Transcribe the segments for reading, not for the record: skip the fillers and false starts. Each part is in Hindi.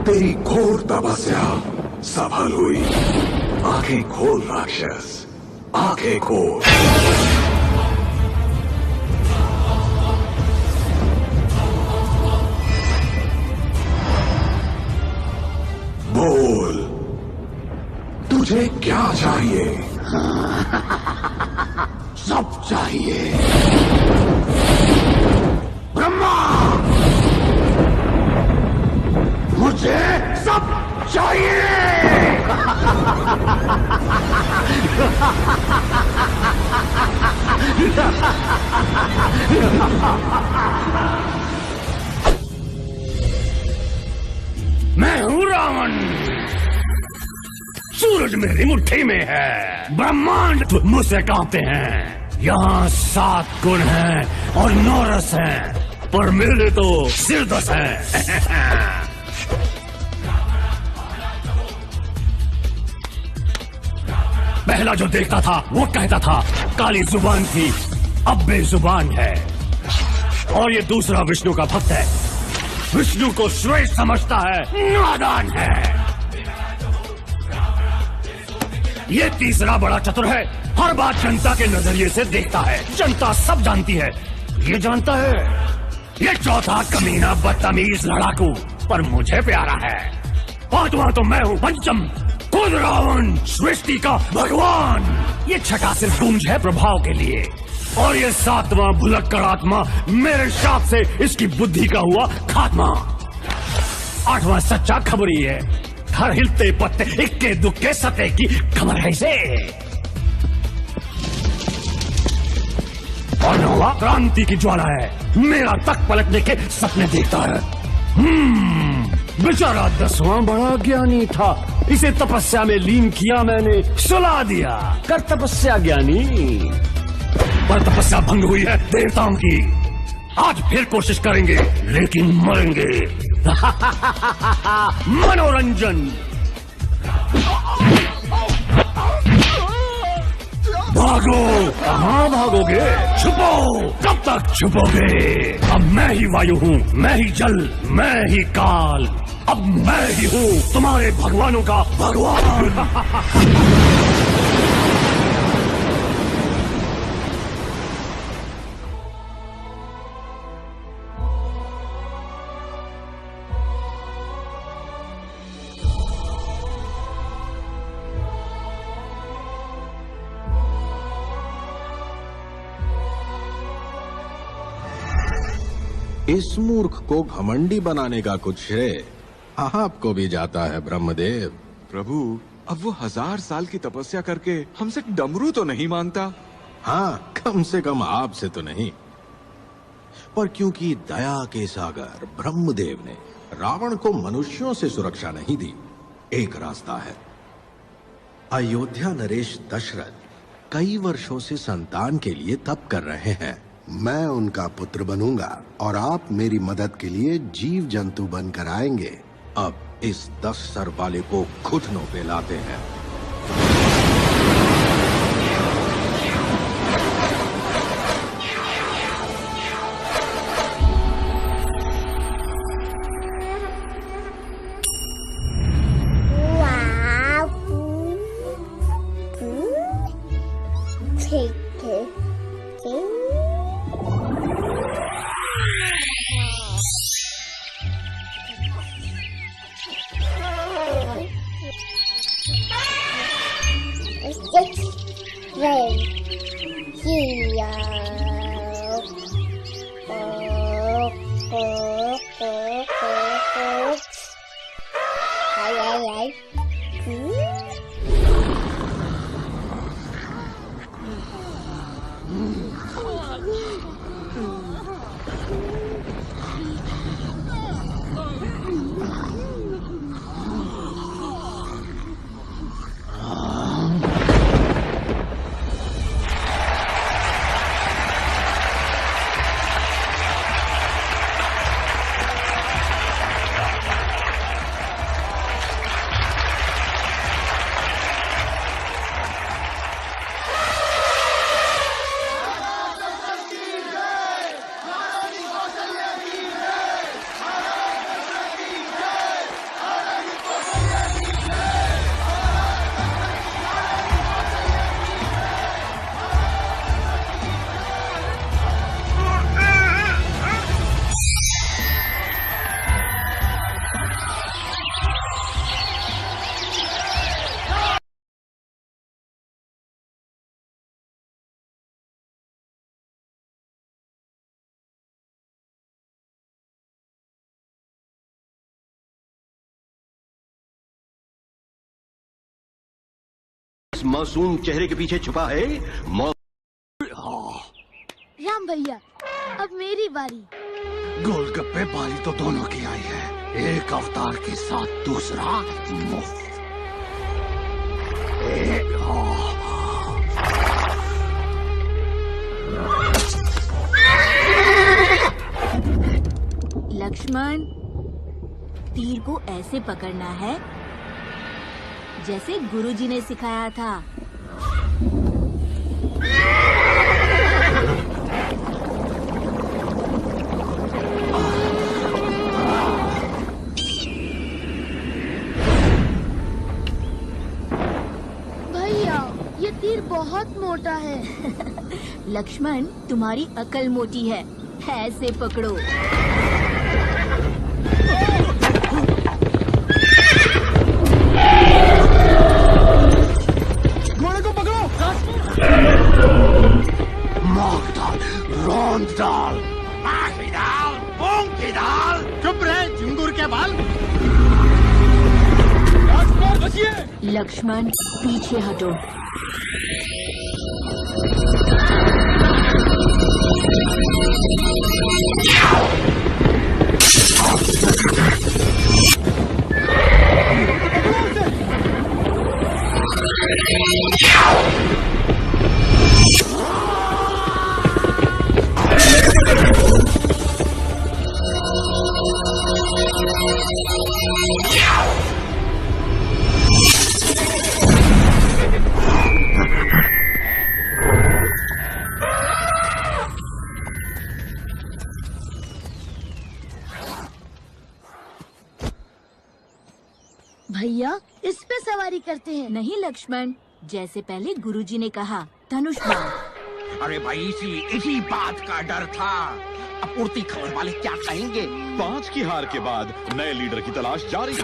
तेरी घोर तपस्या सफल हुई। आंखें खोल राक्षस, आंखें खोल। बोल, तुझे क्या चाहिए? सब चाहिए। ब्रह्मा, मुझे सब चाहिए। मैं हूं रावण। सूरज मेरी मुट्ठी में है, ब्रह्मांड मुझसे कांपते हैं। यहाँ 7 गुण हैं और 9 रस हैं, पर मेरे तो सिर 10 हैं। पहला जो देखता था वो कहता था काली जुबान थी, अब बेजुबान है। और ये दूसरा विष्णु का भक्त है, विष्णु को श्रेष्ठ समझता है, नादान है। ये तीसरा बड़ा चतुर है, हर बात जनता के नजरिए से देखता है। जनता सब जानती है, ये जानता है। ये चौथा कमीना बदतमीज लड़ाकू, पर मुझे प्यारा है। पांचवा तो मैं हूँ, पंचम खुद रावण, सृष्टि का भगवान। ये छठा सिर्फ गूंज है प्रभाव के लिए, और ये 7वां भुलक्कड़ आत्मा मेरे शाप से इसकी बुद्धि का हुआ खात्मा। 8वां सच्चा खबरी है, हर हिलते पत्ते इक्के दुक्के सते की खबर है इसे। और 9वां क्रांति की ज्वाला है, मेरा तक पलटने के सपने देखता है। बेचारा 10वां बड़ा ज्ञानी था, इसे तपस्या में लीन किया मैंने, सुला दिया। कर तपस्या ज्ञानी। पर तपस्या भंग हुई है देवताओं की। आज फिर कोशिश करेंगे, लेकिन मरेंगे। मनोरंजन। भागो, कहाँ भागोगे? छुपो, कब तक छुपोगे? अब मैं ही वायु हूँ, मैं ही जल, मैं ही काल। अब मैं ही हूँ तुम्हारे भगवानों का भगवान। इस मूर्ख को घमंडी बनाने का कुछ श्रेय आपको भी जाता है ब्रह्मदेव। प्रभु, अब वो 1000 साल की तपस्या करके हमसे डमरू तो नहीं मांगता। हाँ, कम से कम आपसे तो नहीं, पर क्योंकि दया के सागर ब्रह्मदेव ने रावण को मनुष्यों से सुरक्षा नहीं दी, एक रास्ता है। अयोध्या नरेश दशरथ कई वर्षों से संतान के लिए तप कर रहे हैं। मैं उनका पुत्र बनूंगा और आप मेरी मदद के लिए जीव जंतु बनकर आएंगे। अब इस 10 सर वाले को घुटनों पे लाते हैं। मासूम चेहरे के पीछे छुपा है राम भैया, अब मेरी बारी। गोलगप्पे बारी तो दोनों की आई है, एक अवतार के साथ दूसरा मुफ्त। लक्ष्मण, तीर को ऐसे पकड़ना है जैसे गुरुजी ने सिखाया था। भैया, ये तीर बहुत मोटा है। लक्ष्मण, तुम्हारी अकल मोटी है, ऐसे पकड़ो। घोड़े को पकड़ो। मार डाल, रौंद डाल, आखिरी डाल, मूंग की दाल। चुप रहे झिंगुर के बाल। लक्ष्मण, पीछे हटो। भैया, इस पे सवारी करते हैं। नहीं लक्ष्मण, जैसे पहले गुरुजी ने कहा, धनुष बाण। अरे भाई, इसी बात का डर था। अपूर्ति खबर वाले क्या कहेंगे? 5 की हार के बाद नए लीडर की तलाश जारी।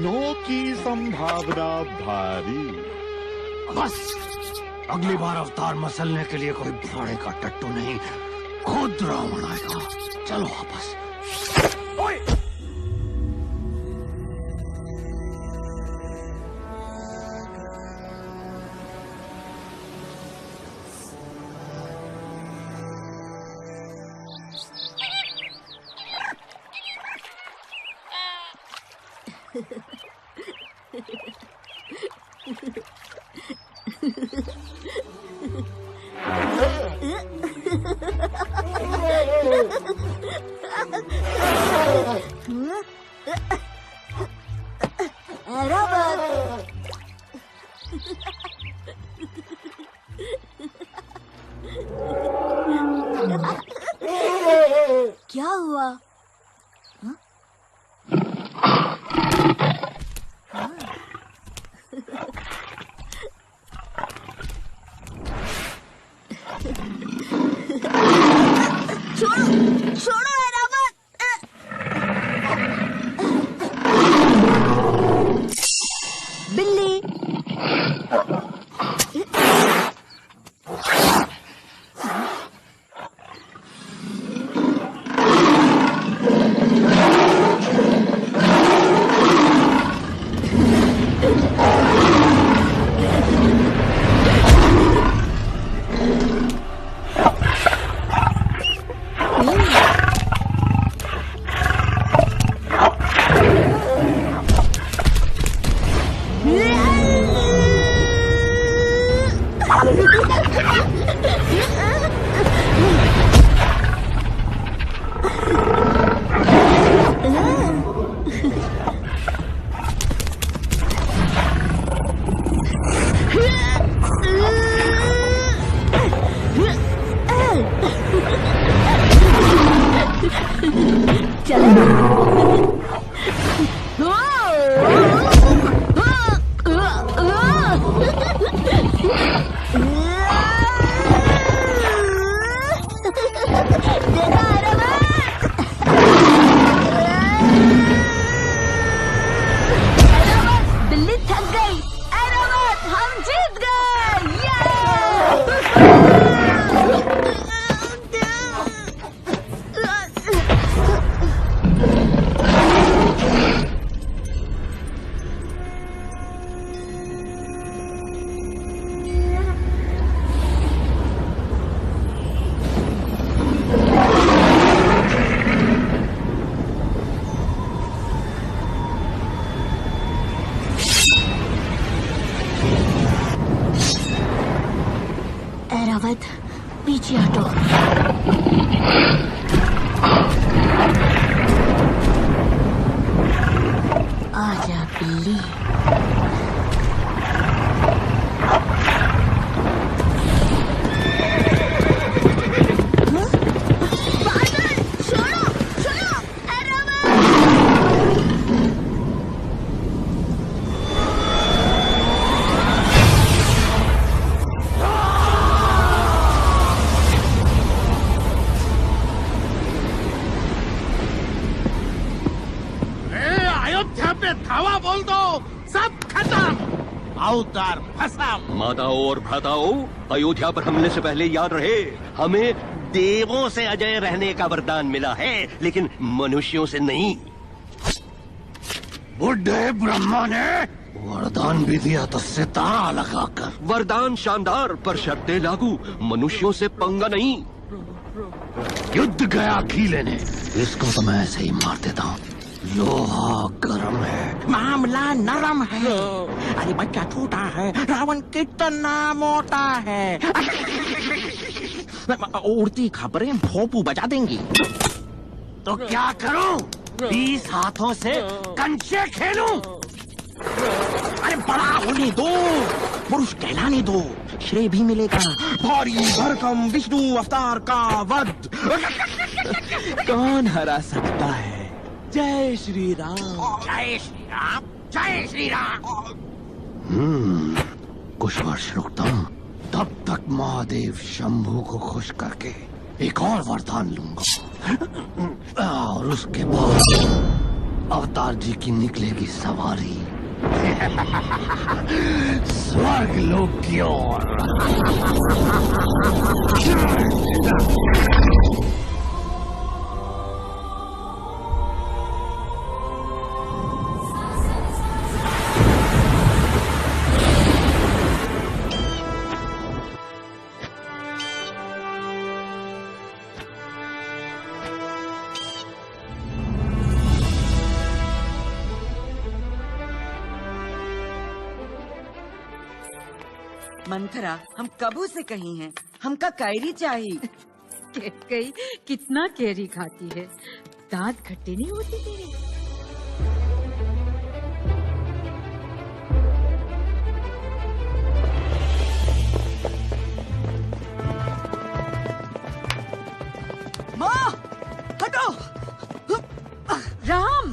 9 की संभावना भारी। बस, अगली बार अवतार मसलने के लिए कोई घोड़े का टट्टू नहीं, खुद रावण आएगा। चलो वापस। ओए! क्या हुआ? छोड़ो ऐरावत। बिल्ली। अवध, पीछे हटो। आजा बिल्ली। धावा बोल दो, सब खत्म। अवतार भस्म। माताओं और भ्राताओं, अयोध्या पर हमले से पहले याद रहे, हमें देवों से अजय रहने का वरदान मिला है, लेकिन मनुष्यों से नहीं। बुढ़े ब्रह्मा ने वरदान भी दिया तो सितारा लगाकर। वरदान शानदार पर शर्तें लागू, मनुष्यों से पंगा नहीं। युद्ध गया घी लेने, इसको तो मैं ऐसे ही मार देता हूँ। लोहा गर्म है, मामला नरम है। अरे बच्चा छोटा है, रावण कितना मोटा है। उड़ती खबरें भोपू बजा देंगी। तो क्या करूं? 20 हाथों से कंचे खेलूं? अरे बड़ा होने दो, पुरुष कहलाने दो, श्रेय भी मिलेगा। भारी भरकम विष्णु अवतार का वध कौन हरा सकता है? जय श्री राम। जय श्री राम, जय श्री राम। कुछ वर्ष रुकता हूं, तब तक महादेव शंभू को खुश करके एक और वरदान लूंगा, और उसके बाद अवतार जी की निकलेगी सवारी स्वर्ग लोक की ओर। मंथरा, हम कबू से कही हैं, हमका कैरी चाहिए। कई कितना कैरी खाती है, दांत खट्टे नहीं होते तेरे? माँ, हटो। राम,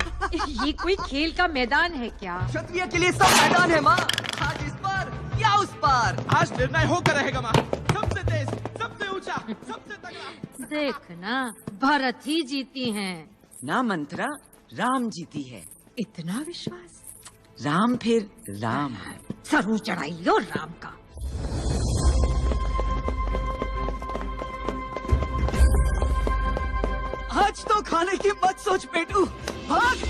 ये कोई खेल का मैदान है क्या? क्षत्रिय के लिए सब मैदान है माँ। आज इस पर या उस पर। आज निर्णय होकर रहेगा माँ। सबसे तेज, सबसे ऊंचा, सबसे तगड़ा। देखना, भरत ही जीती हैं। ना मंथरा, राम जीती है। इतना विश्वास? राम फिर राम। सरू चढ़ाई लो राम का। आज तो खाने की मत सोच पेटू, भाग।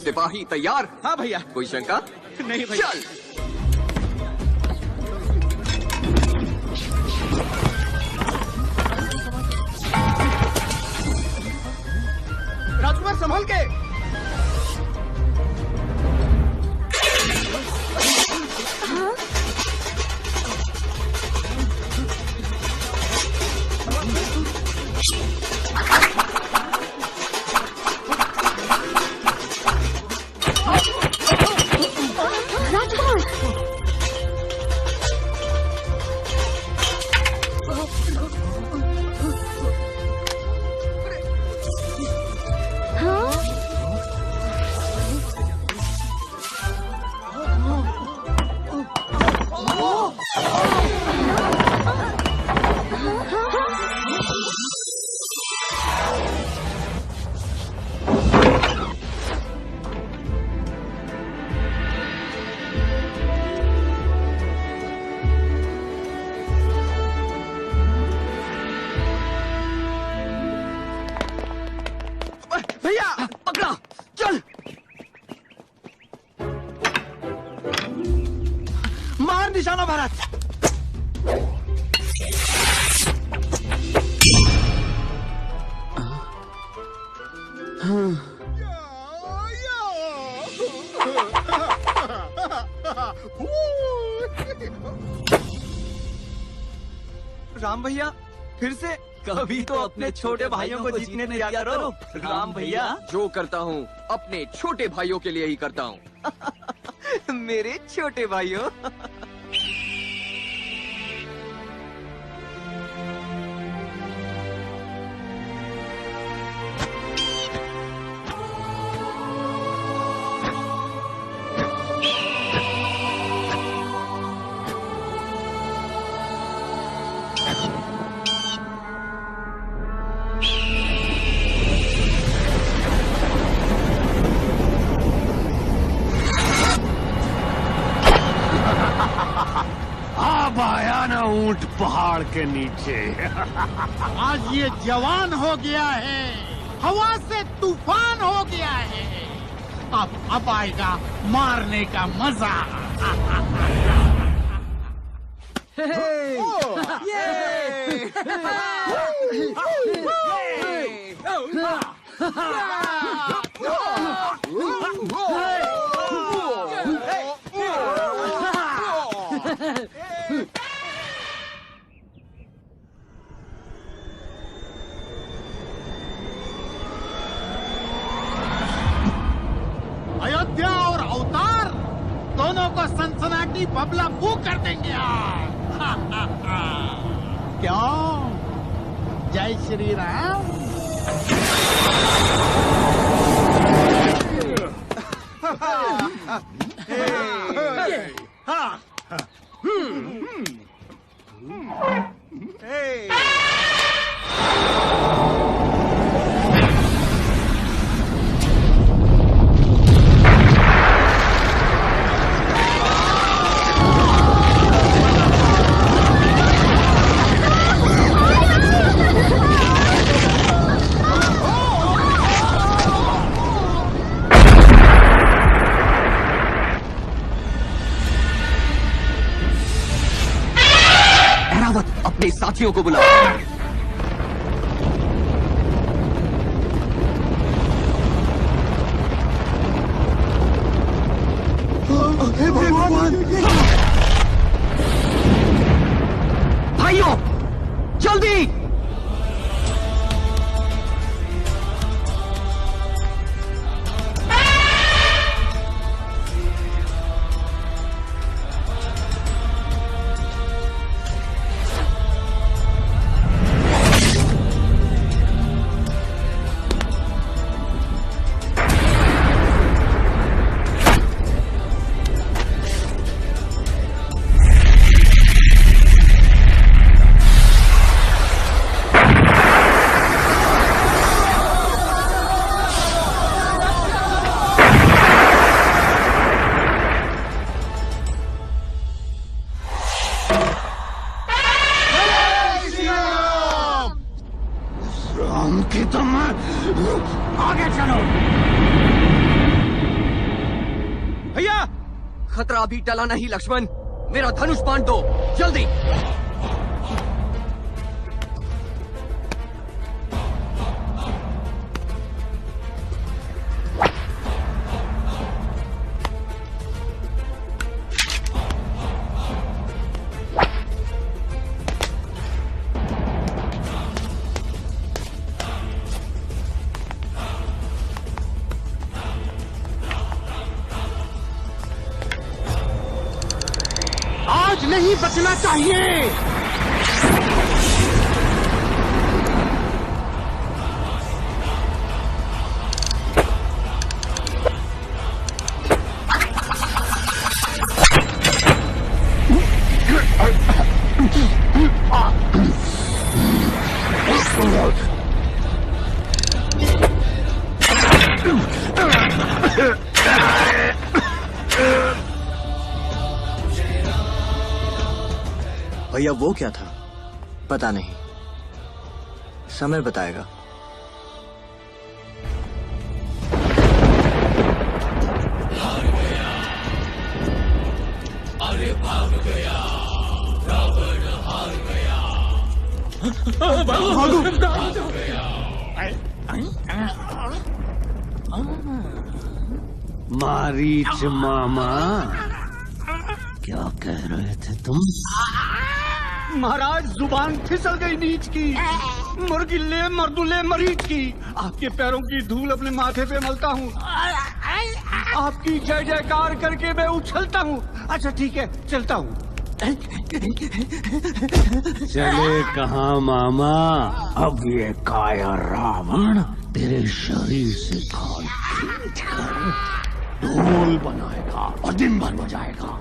सिपाही तैयार? हाँ भैया। कोई शंका? नहीं भैया। चल। राजकुमार संभाल के। भैया पकड़ा। महाभारत। राम भैया फिर से कभी तो अपने छोटे भाइयों को जीतने दिया करो। राम भैया जो करता हूँ अपने छोटे भाइयों के लिए ही करता हूँ। मेरे छोटे भाइयों। अब आया ना ऊंट पहाड़ के नीचे। आज ये जवान हो गया है, हवा से तूफान हो गया है। अब आएगा मारने का मजा। अयोध्या और अवतार दोनों को सनसनाटी बबला फू कर देंगे आज। क्यों? जय श्री राम। अपने साथियों को बुलाओ। भाइयों जल्दी। आगे चलो। भैया खतरा अभी टला नहीं लक्ष्मण, मेरा धनुष बाण दो जल्दी। आज नहीं बचना चाहिए। भैया वो क्या था पता नहीं, समय बताएगा। अरे भाग गया। मारीच मामा, क्या कह रहे थे तुम? महाराज जुबान फिसल गई नीच की, मुर्गिल्ले मर्दुल्ले मरीज की। आपके पैरों की धूल अपने माथे पे मलता हूँ, आपकी जय जयकार करके मैं उछलता हूँ। अच्छा ठीक है, चलता हूँ। चले कहाँ मामा? अब ये काया रावण तेरे शरीर से खाल खींच कर ढोल बनाएगा और दिन भर बजाएगा।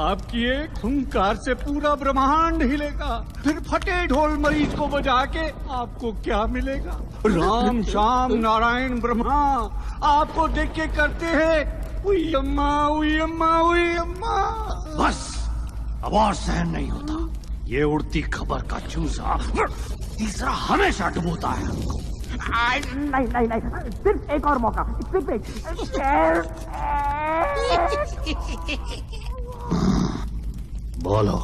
आपकी एक हुंकार से पूरा ब्रह्मांड हिलेगा। फिर फटे ढोल मरीज को बजा के आपको क्या मिलेगा? राम श्याम नारायण ब्रह्मा आपको देख के करते हैं उई अम्मा उई अम्मा उई अम्मा। बस अब और सहन नहीं होता। ये उड़ती खबर का चूसा तीसरा हमेशा डुबोता है हमको। नहीं नहीं नहीं, सिर्फ एक और मौका, सिर्फ एक। बोलो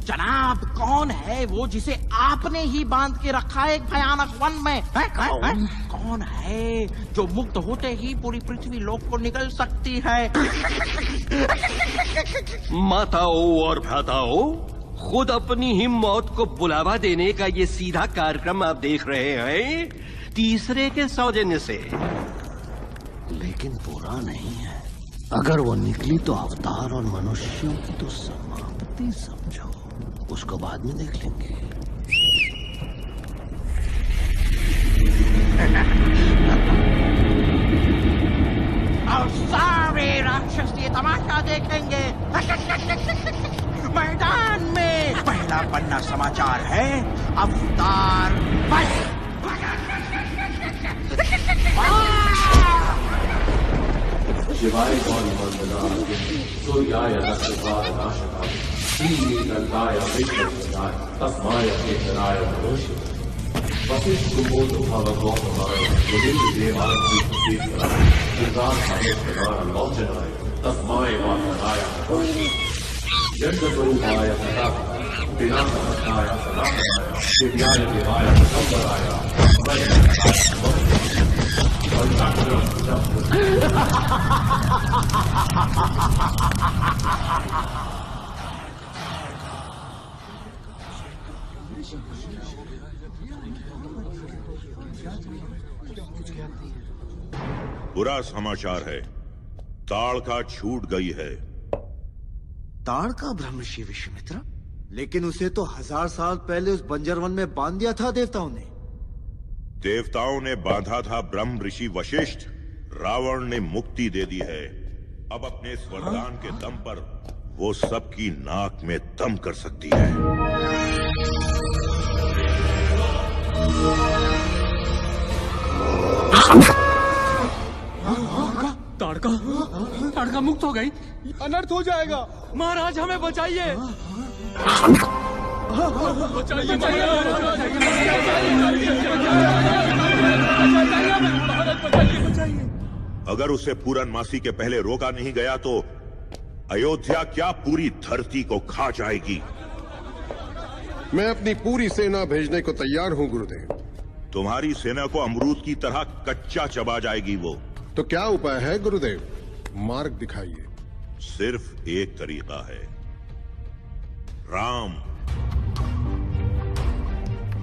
जनाब, कौन है वो जिसे आपने ही बांध के रखा है एक भयानक वन में? कौन है जो मुक्त होते ही पूरी पृथ्वी लोक को निगल सकती है? माताओं और भ्राताओं, खुद अपनी ही मौत को बुलावा देने का ये सीधा कार्यक्रम आप देख रहे हैं तीसरे के सौजन्य से। लेकिन बुरा नहीं है। अगर वो निकली तो अवतार और मनुष्यों की तो समाप्ति समझो, उसको बाद में देख लेंगे। और सारे राक्षस ये तमाशा देखेंगे। मैदान में पहला पन्ना समाचार है, अवतार शिवाय गौरवंदनाय सूर्याय नक्षत्राय श्रीनीलकाय विष्णुपदाय तस्माय केतनाय नमोः। वसिष्ठुमोद भवगोपमाय मुनिदेवाय कीर्तनाय दुर्गाधामेश्वराय लोचनाय तस्माय वासनाय नमोः। यज्ञस्वरूपाय सदाशिवाय विनाशनाय सदाशिवाय दिव्याय देवाय दिगंबराय बुरा समाचार है, ताड़का छूट गई है। ताड़का ब्रह्मर्षि विश्वामित्र? लेकिन उसे तो 1000 साल पहले उस बंजर वन में बांध दिया था देवताओं ने। देवताओं ने बांधा था ब्रह्म ऋषि वशिष्ठ, रावण ने मुक्ति दे दी है। अब अपने इस वरदान के दम पर वो सबकी नाक में दम कर सकती है। ताड़का मुक्त हो गई। अनर्थ हो जाएगा। महाराज हमें बचाइए। अगर उसे पूरनमासी के पहले रोका नहीं गया तो अयोध्या क्या पूरी धरती को खा जाएगी। मैं अपनी पूरी सेना भेजने को तैयार हूं गुरुदेव। तुम्हारी सेना को अमरूद की तरह कच्चा चबा जाएगी वो। तो क्या उपाय है गुरुदेव? मार्ग दिखाइए। सिर्फ एक तरीका है, राम।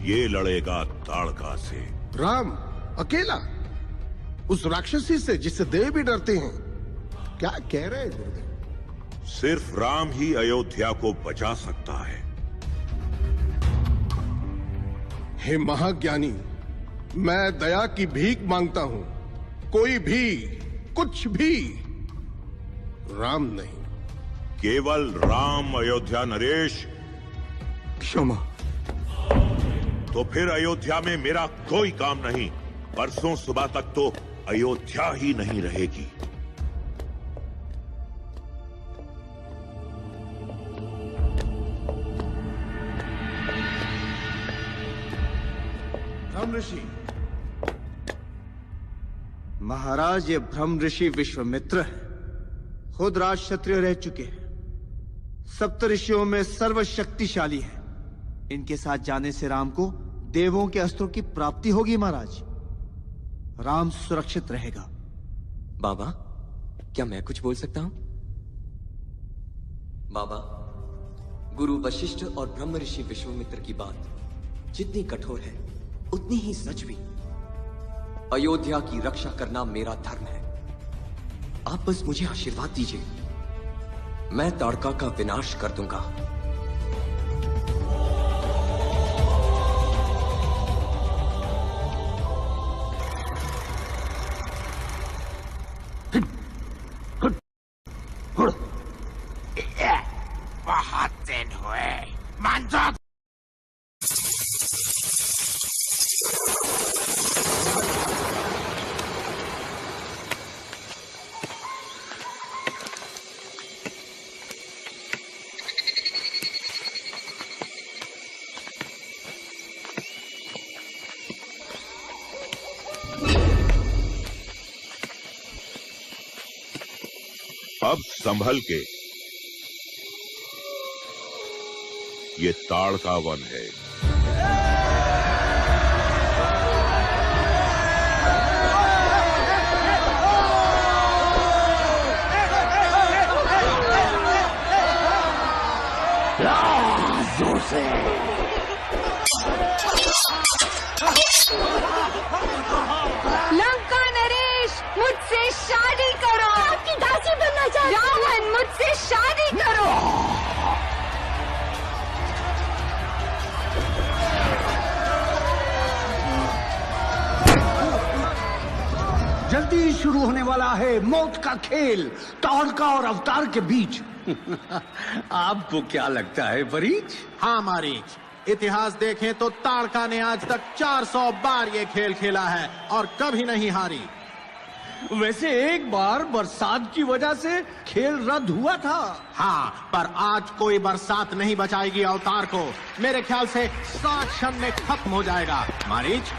ये लड़ेगा ताड़का से। राम अकेला? उस राक्षसी से जिससे देव भी डरते हैं? क्या कह रहे हैं गुरुदेव? सिर्फ राम ही अयोध्या को बचा सकता है। हे महाज्ञानी, मैं दया की भीख मांगता हूं। कोई भी, कुछ भी, राम नहीं। केवल राम अयोध्या नरेश। क्षमा। तो फिर अयोध्या में मेरा कोई काम नहीं। परसों सुबह तक तो अयोध्या ही नहीं रहेगी। ब्रह्म ऋषि महाराज, ये ब्रह्म ऋषि विश्वामित्र है। खुद राज क्षत्रिय रह चुके हैं, सप्तऋषियों में सर्वशक्तिशाली है। इनके साथ जाने से राम को देवों के अस्त्रों की प्राप्ति होगी महाराज। राम सुरक्षित रहेगा। बाबा, क्या मैं कुछ बोल सकता हूं? बाबा, गुरु वशिष्ठ और ब्रह्म ऋषि विश्वामित्र की बात जितनी कठोर है उतनी ही सच भी। अयोध्या की रक्षा करना मेरा धर्म है। आप बस मुझे आशीर्वाद दीजिए, मैं ताड़का का विनाश कर दूंगा। बहुत दिन हुए, मान जाओ। अब संभल के, ये ताड़का वन है। जोर से लंका नरेश, मुझसे शादी करो। आपकी दासी बनना चाहती हूं। रावण, मुझसे शादी करो। जल्दी शुरू होने वाला है मौत का खेल ताड़का और अवतार के बीच। आपको क्या लगता है वरीच? हाँ मारीच, इतिहास देखें तो ताड़का ने आज तक 400 बार ये खेल खेला है और कभी नहीं हारी। वैसे एक बार बरसात की वजह से खेल रद्द हुआ था। हाँ, पर आज कोई बरसात नहीं बचाएगी अवतार को। मेरे ख्याल से 7 क्षण में खत्म हो जाएगा। मारीच,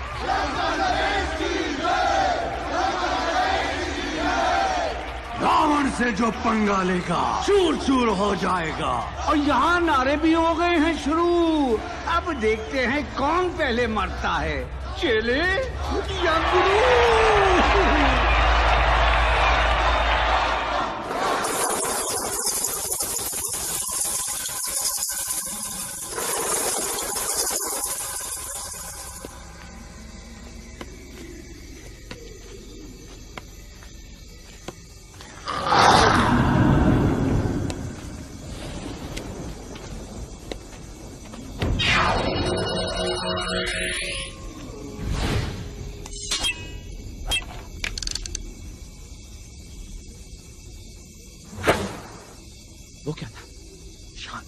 रावण से जो पंगा लेगा चूर चूर हो जाएगा। और यहाँ नारे भी हो गए हैं शुरू। अब देखते हैं कौन पहले मरता है, चेले या गुरु। वो क्या था? शांत।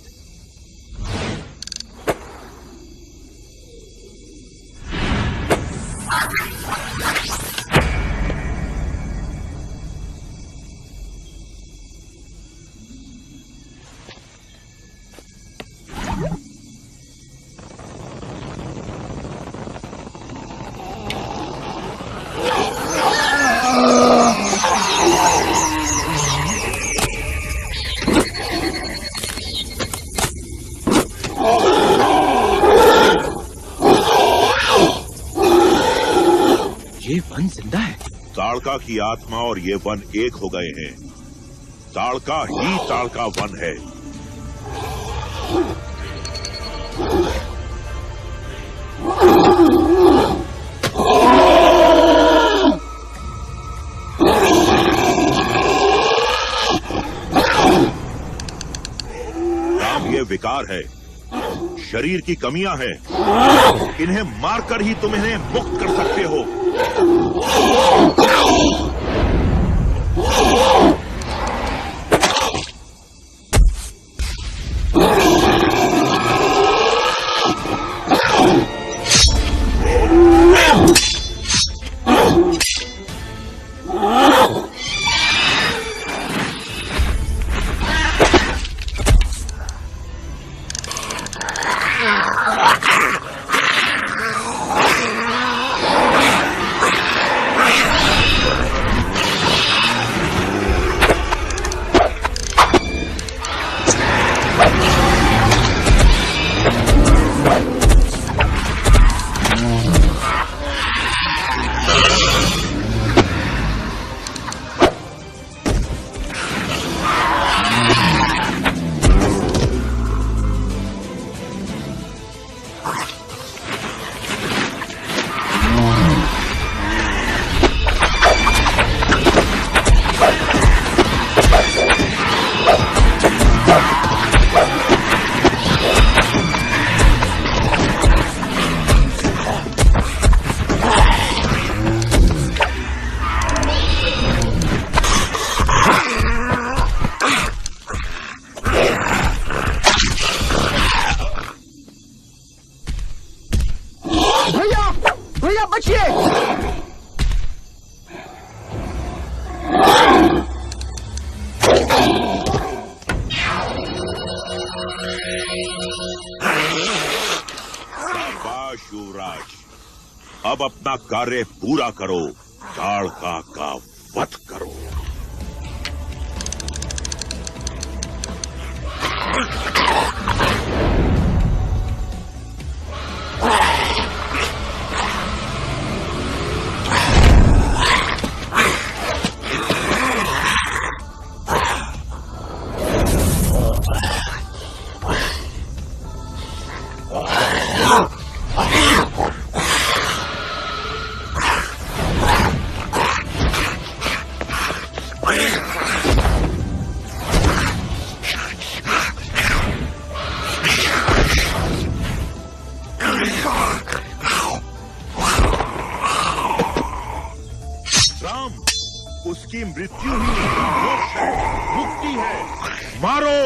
ये वन जिंदा है। ताड़का की आत्मा और ये वन एक हो गए हैं। ताड़का ही ताड़का वन है। राम, ये विकार है, शरीर की कमियां हैं। इन्हें मारकर ही तुम इन्हें मुक्त कर सकते हो। अब अपना कार्य पूरा करो, ताड़का का वध करो। उसकी मृत्यु ही मोक्ष है, मुक्ति है। मारो।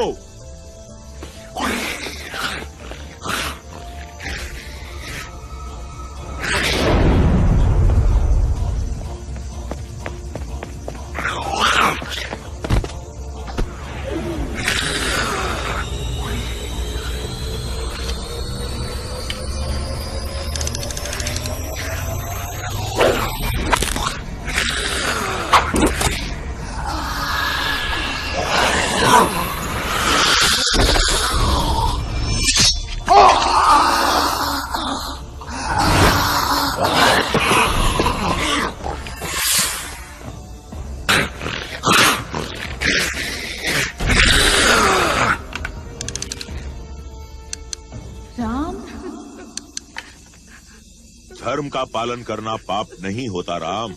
धर्म का पालन करना पाप नहीं होता राम।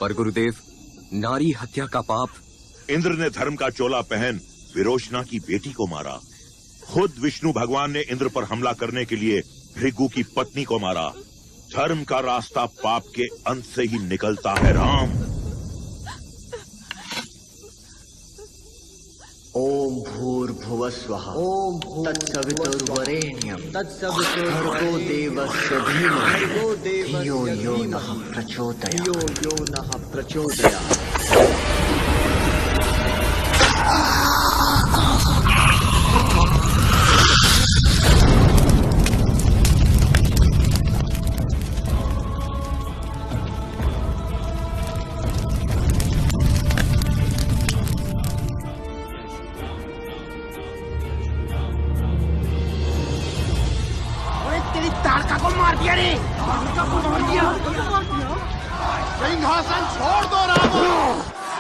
पर गुरुदेव, नारी हत्या का पाप। इंद्र ने धर्म का चोला पहन विरोचना की बेटी को मारा। खुद विष्णु भगवान ने इंद्र पर हमला करने के लिए भृगु की पत्नी को मारा। धर्म का रास्ता पाप के अंत से ही निकलता है राम। ओम भूर्भुवस्वः ओम तत्सवितुर्वरेण्यं भर्गो देवस्य धीमहि धियो यो नः प्रचोदयात्। सिंहासन छोड़ दो रावण,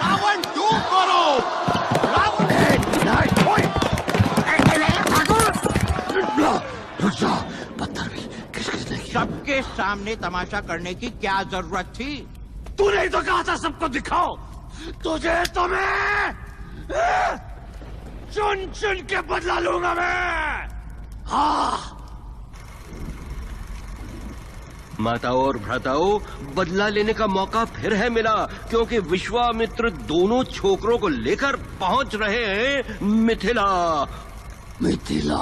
रावण दूर करो। सबके सामने तमाशा करने की क्या जरूरत थी? तूने ही तो कहा था सबको दिखाओ। तुझे तो मैं चुन चुन के बदला लूंगा मैं। हाँ, माताओं और भ्राताओं, बदला लेने का मौका फिर है मिला, क्योंकि विश्वामित्र दोनों छोकरों को लेकर पहुंच रहे हैं मिथिला। मिथिला।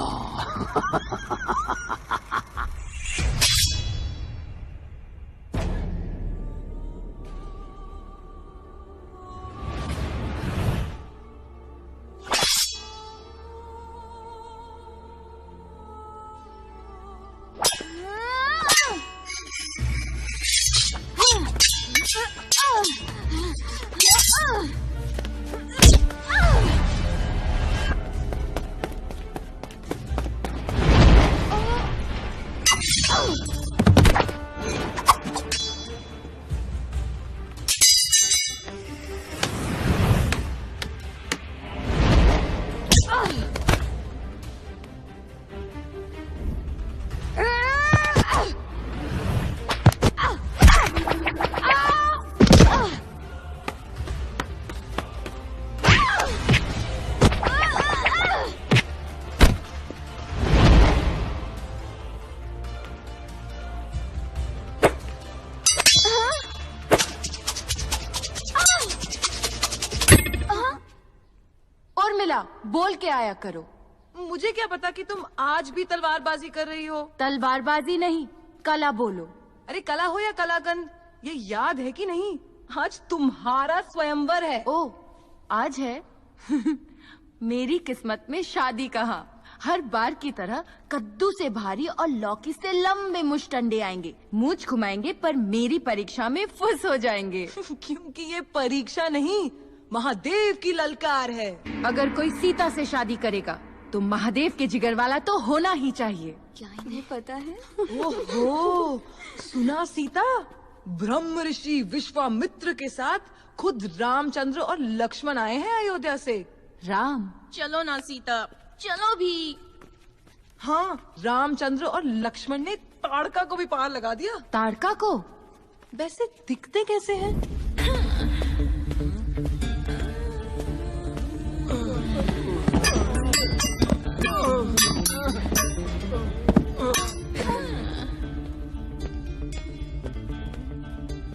क्या बोल के आया करो। मुझे क्या पता कि तुम आज भी तलवारबाजी कर रही हो। तलवारबाजी नहीं, कला बोलो। अरे कला हो या कलागन, ये याद है कि नहीं, आज तुम्हारा स्वयंवर है। ओ, आज है? मेरी किस्मत में शादी कहाँ। हर बार की तरह कद्दू से भारी और लौकी से लंबे मुश्तंडे आएंगे, मूंछ घुमाएंगे, पर मेरी परीक्षा में फुस हो जाएंगे। क्योंकि ये परीक्षा नहीं, महादेव की ललकार है। अगर कोई सीता से शादी करेगा तो महादेव के जिगर वाला तो होना ही चाहिए। क्या इन्हें पता है? ओहो, सुना सीता, ब्रह्म ऋषि विश्वामित्र के साथ खुद रामचंद्र और लक्ष्मण आए हैं अयोध्या से। राम? चलो ना सीता, चलो भी। हाँ, रामचंद्र और लक्ष्मण ने ताड़का को भी पार लगा दिया। ताड़का को? वैसे दिखते कैसे हैं?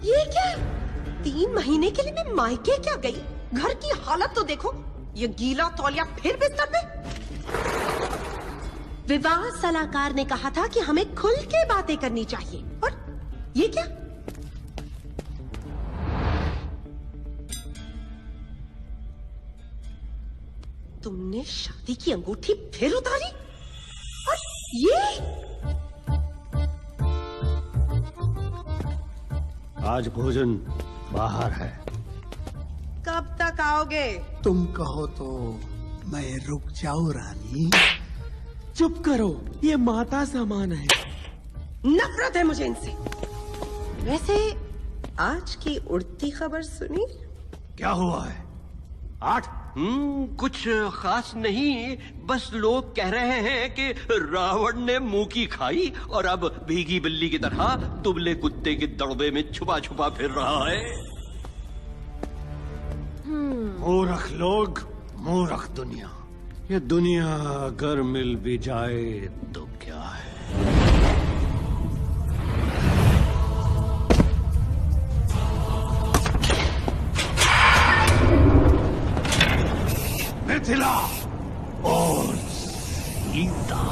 ये क्या? 3 महीने के लिए मैं मायके क्या गई? घर की हालत तो देखो, ये गीला तौलिया फिर बिस्तर पे। विवाह सलाहकार ने कहा था कि हमें खुल के बातें करनी चाहिए, और ये क्या? तुमने शादी की अंगूठी फिर उतारी? और ये? आज भोजन बाहर है। कब तक आओगे? तुम कहो तो मैं रुक जाऊं रानी। चुप करो, ये माता समान है। नफरत है मुझे इनसे। वैसे आज की उड़ती खबर सुनी? क्या हुआ है? 8? कुछ खास नहीं, बस लोग कह रहे हैं कि रावण ने मुंह की खाई और अब भीगी बिल्ली की तरह दुबले कुत्ते के दड़बे में छुपा छुपा फिर रहा है। मूर्ख लोग, मूर्ख दुनिया। ये दुनिया अगर मिल भी जाए तो क्या है? मिथिला और सीता।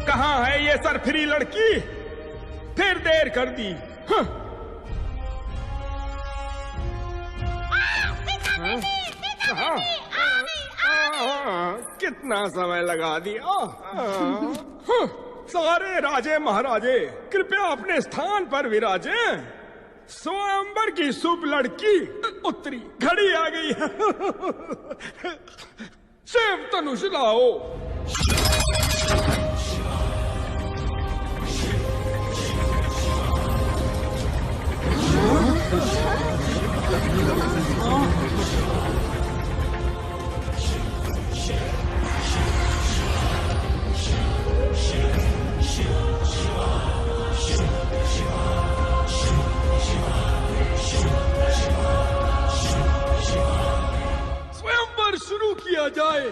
कहाँ है ये सरफिरी लड़की? फिर देर कर दी। हाँ। कितना समय लगा दिया। हाँ। सारे राजे महाराजे कृपया अपने स्थान पर विराजे। स्वयंवर की शुभ लड़की उत्तरी घड़ी आ गई है। शिव धनुष लाओ। स्वयंवर शुरू किया जाए।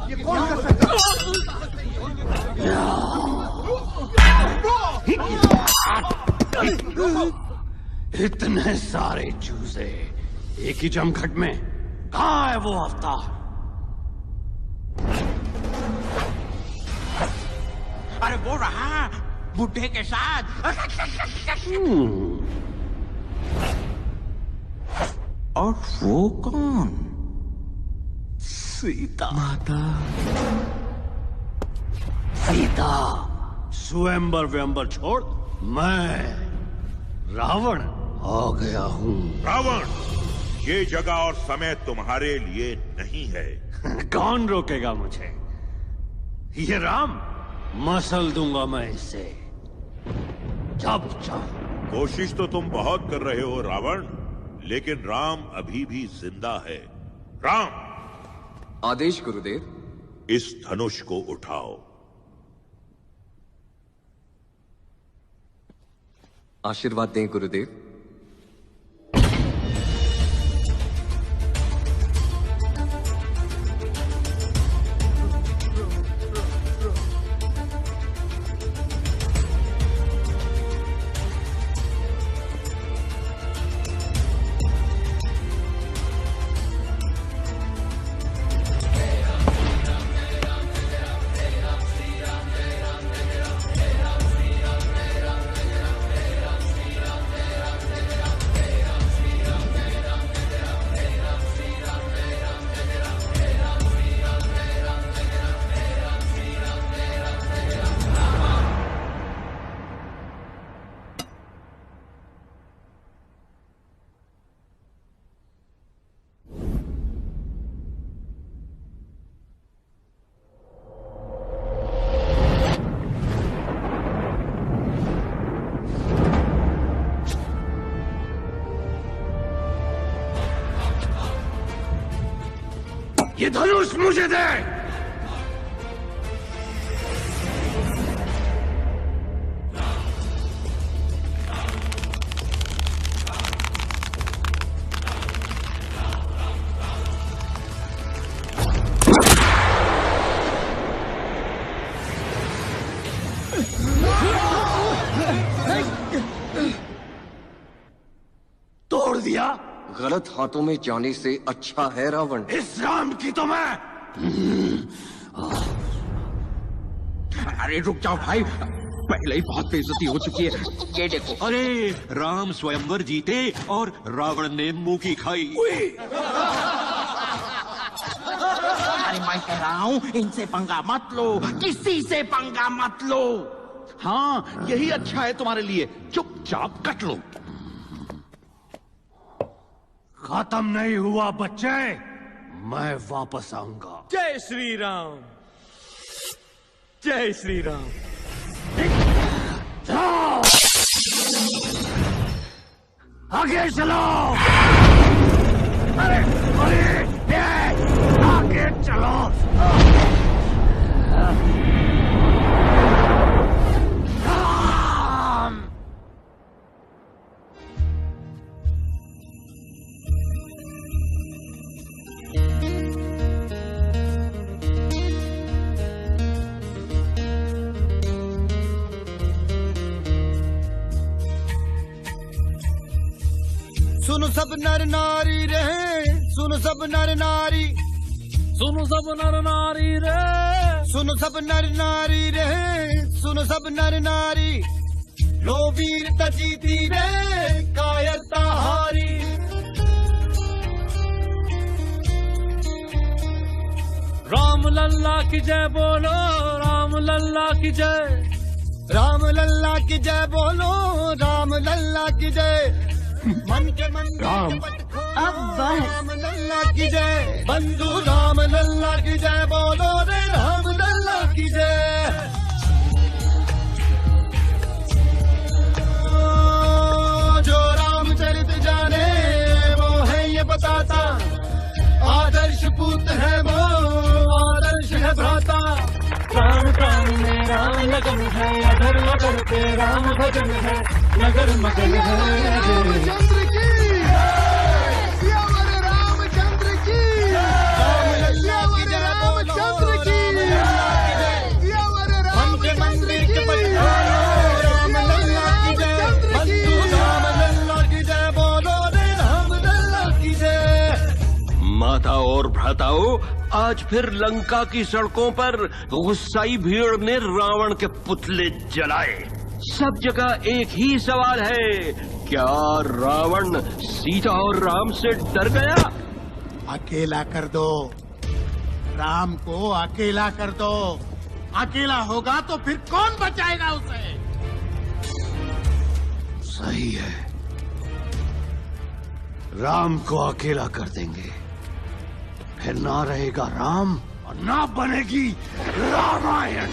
ये कौन कर सकता इतने सारे चूजे एक ही जमघट में, कहाँ है वो अवतार? अरे वो रहा बुढ़े के साथ। और वो कौन? सीता। माता सीता। स्वयंवर व्यंबर छोड़ मैं रावण आ गया हूँ। रावण, ये जगह और समय तुम्हारे लिए नहीं है। कौन रोकेगा मुझे? ये राम, मसल दूंगा मैं इससे जब चाहूं। कोशिश तो तुम बहुत कर रहे हो रावण, लेकिन राम अभी भी जिंदा है। राम, आदेश गुरुदेव। इस धनुष को उठाओ। आशीर्वाद दें गुरुदेव। ये धनुष मुझे दे। तोड़ दिया। गलत हाथों में जाने से अच्छा है रावण। इस राम की तो मैं। अरे रुक जाओ भाई, पहले ही बहुत बेइज्जती हो चुकी है। ये देखो। अरे राम स्वयंवर जीते और रावण ने मुंह की खाई। अरे मैं कह रहा हूँ इनसे पंगा मत लो, किसी से पंगा मत लो। हाँ यही अच्छा है तुम्हारे लिए, चुपचाप कट लो। खत्म नहीं हुआ बच्चे, मैं वापस आऊंगा। जय श्री राम, जय श्री राम। आगे चलो। अरे आगे चलो। सुनो सब नर नारी रहे, सुनो सब नर नारी, सुनो सब नर नारी रे, सुनो सब नर नारी रहे, सुनो सब नर नारी। लो वीरता जीती रे, कायरता हारी। राम लल्ला की जय बोलो, राम लल्ला की जय, राम लल्ला की जय बोलो, राम लल्ला की जय। मन के मन राम अब राम लल्ला की जय, बंधु राम लल्ला की जय बोलो रे, राम लल्ला की जय। जो रामचरित जाने वो है ये बताता, आदर्श पुत्र है वो, आदर्श है भ्राता। प्राण प्राण में राम लगन है, अगर मगर पे राम भजन है, नगर मगन है। रामचंद्र की सियावर रामचंद्र की, सियावर रामचंद्र की, सियावर राम के मंदिर के पठारो, राम लल्ला की जय, बंधु राम लल्ला की जय बोलो रे, राम लल्ला की जय। माता और भ्राताओं, आज फिर लंका की सड़कों पर गुस्साई भीड़ ने रावण के पुतले जलाए। सब जगह एक ही सवाल है, क्या रावण सीता और राम से डर गया? अकेला कर दो, राम को अकेला कर दो। अकेला होगा तो फिर कौन बचाएगा उसे? सही है, राम को अकेला कर देंगे, फिर ना रहेगा राम और ना बनेगी रामायण।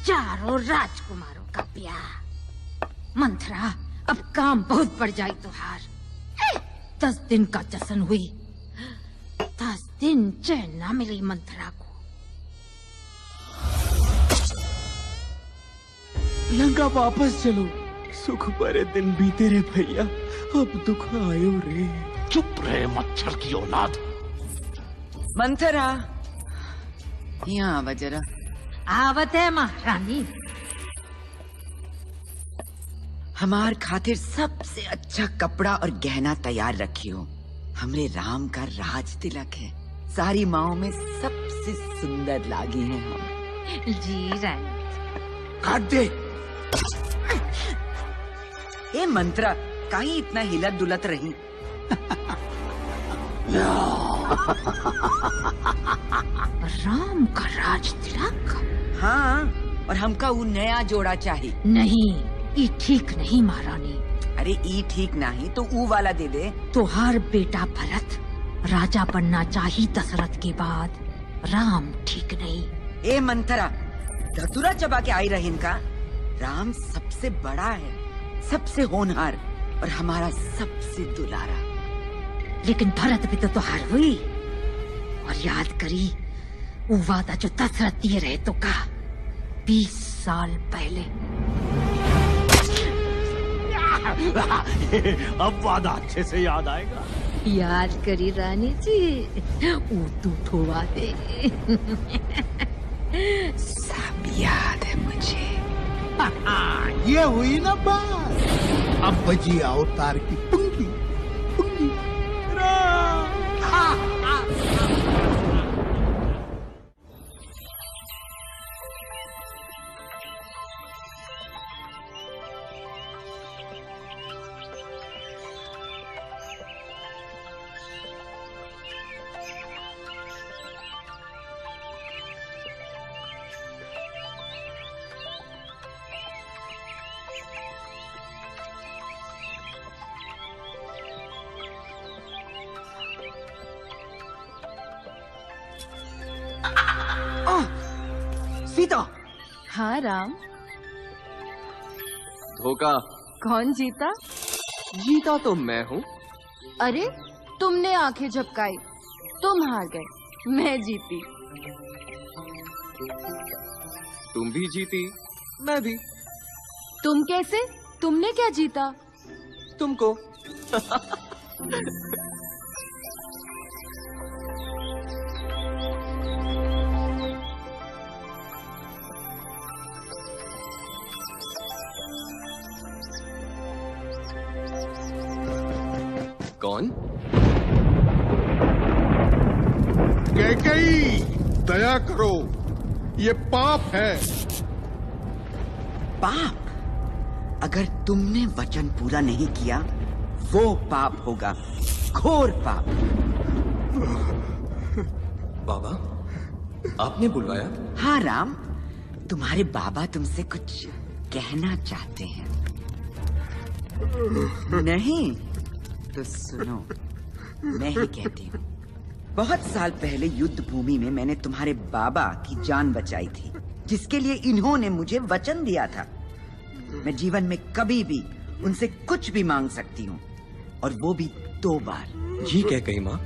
चारों राजकुमारों का ब्याह। मंथरा, अब काम बहुत बढ़ जाए तुहार। 10 दिन का जश्न हुई, 10 दिन चैन ना मिली मंथरा को। लंका वापस चलो, सुख भरे दिन बीते रे भैया, अब दुख आयो रे। चुप रहे मच्छर की औलाद। मंथरा, यहाँ आवा जरा। आवत है महारानी। हमार खातिर सबसे अच्छा कपड़ा और गहना तैयार रखियो। हमरे राम का राज तिलक है, सारी माओ में सबसे सुंदर लागी है हम। जी रानी। काट दे। ए मंत्रा, काहे इतना हिलत डुलत रही? राम का राज तिलक? हाँ, और हमका वो नया जोड़ा चाहिए। नहीं, ये ठीक नहीं महारानी। अरे ई ठीक नहीं तो ऊ वाला दे दे। तुहार बेटा भरत राजा बनना चाहिए दशरथ के बाद, राम ठीक नहीं। ए मंथरा, धतुरा चबा के आई रही इनका। राम सबसे बड़ा है, सबसे होनहार, और हमारा सबसे दुलारा। लेकिन भरत भी तो हार हुई। और याद करी वो वादा जो दशरथ दिए रहे तो का 20 साल पहले। अब वादा अच्छे से याद आएगा। याद करी रानी जी, वो तू ठोवा दे। सब याद है मुझे। ये हुई ना बात। अब बजी अवतार की पुंगी पुंगी। सीता। हाँ राम। धोखा। कौन जीता? जीता तो मैं हूँ। अरे तुमने आंखें झपकाई, तुम हार गए, मैं जीती। तुम भी जीती, मैं भी। तुम कैसे? तुमने क्या जीता? तुमको। कौन? कैकेयी, दया करो, ये पाप है। पाप? अगर तुमने वचन पूरा नहीं किया वो पाप होगा, घोर पाप। बाबा, आपने बुलवाया? हाँ राम, तुम्हारे बाबा तुमसे कुछ कहना चाहते हैं। नहीं तो सुनो, मैं ही कहती हूँ। बहुत साल पहले युद्ध भूमि में मैंने तुम्हारे बाबा की जान बचाई थी, जिसके लिए इन्होंने मुझे वचन दिया था। मैं जीवन में कभी भी उनसे कुछ भी मांग सकती हूँ, और वो भी 2 बार। जी कैकेयी माँ।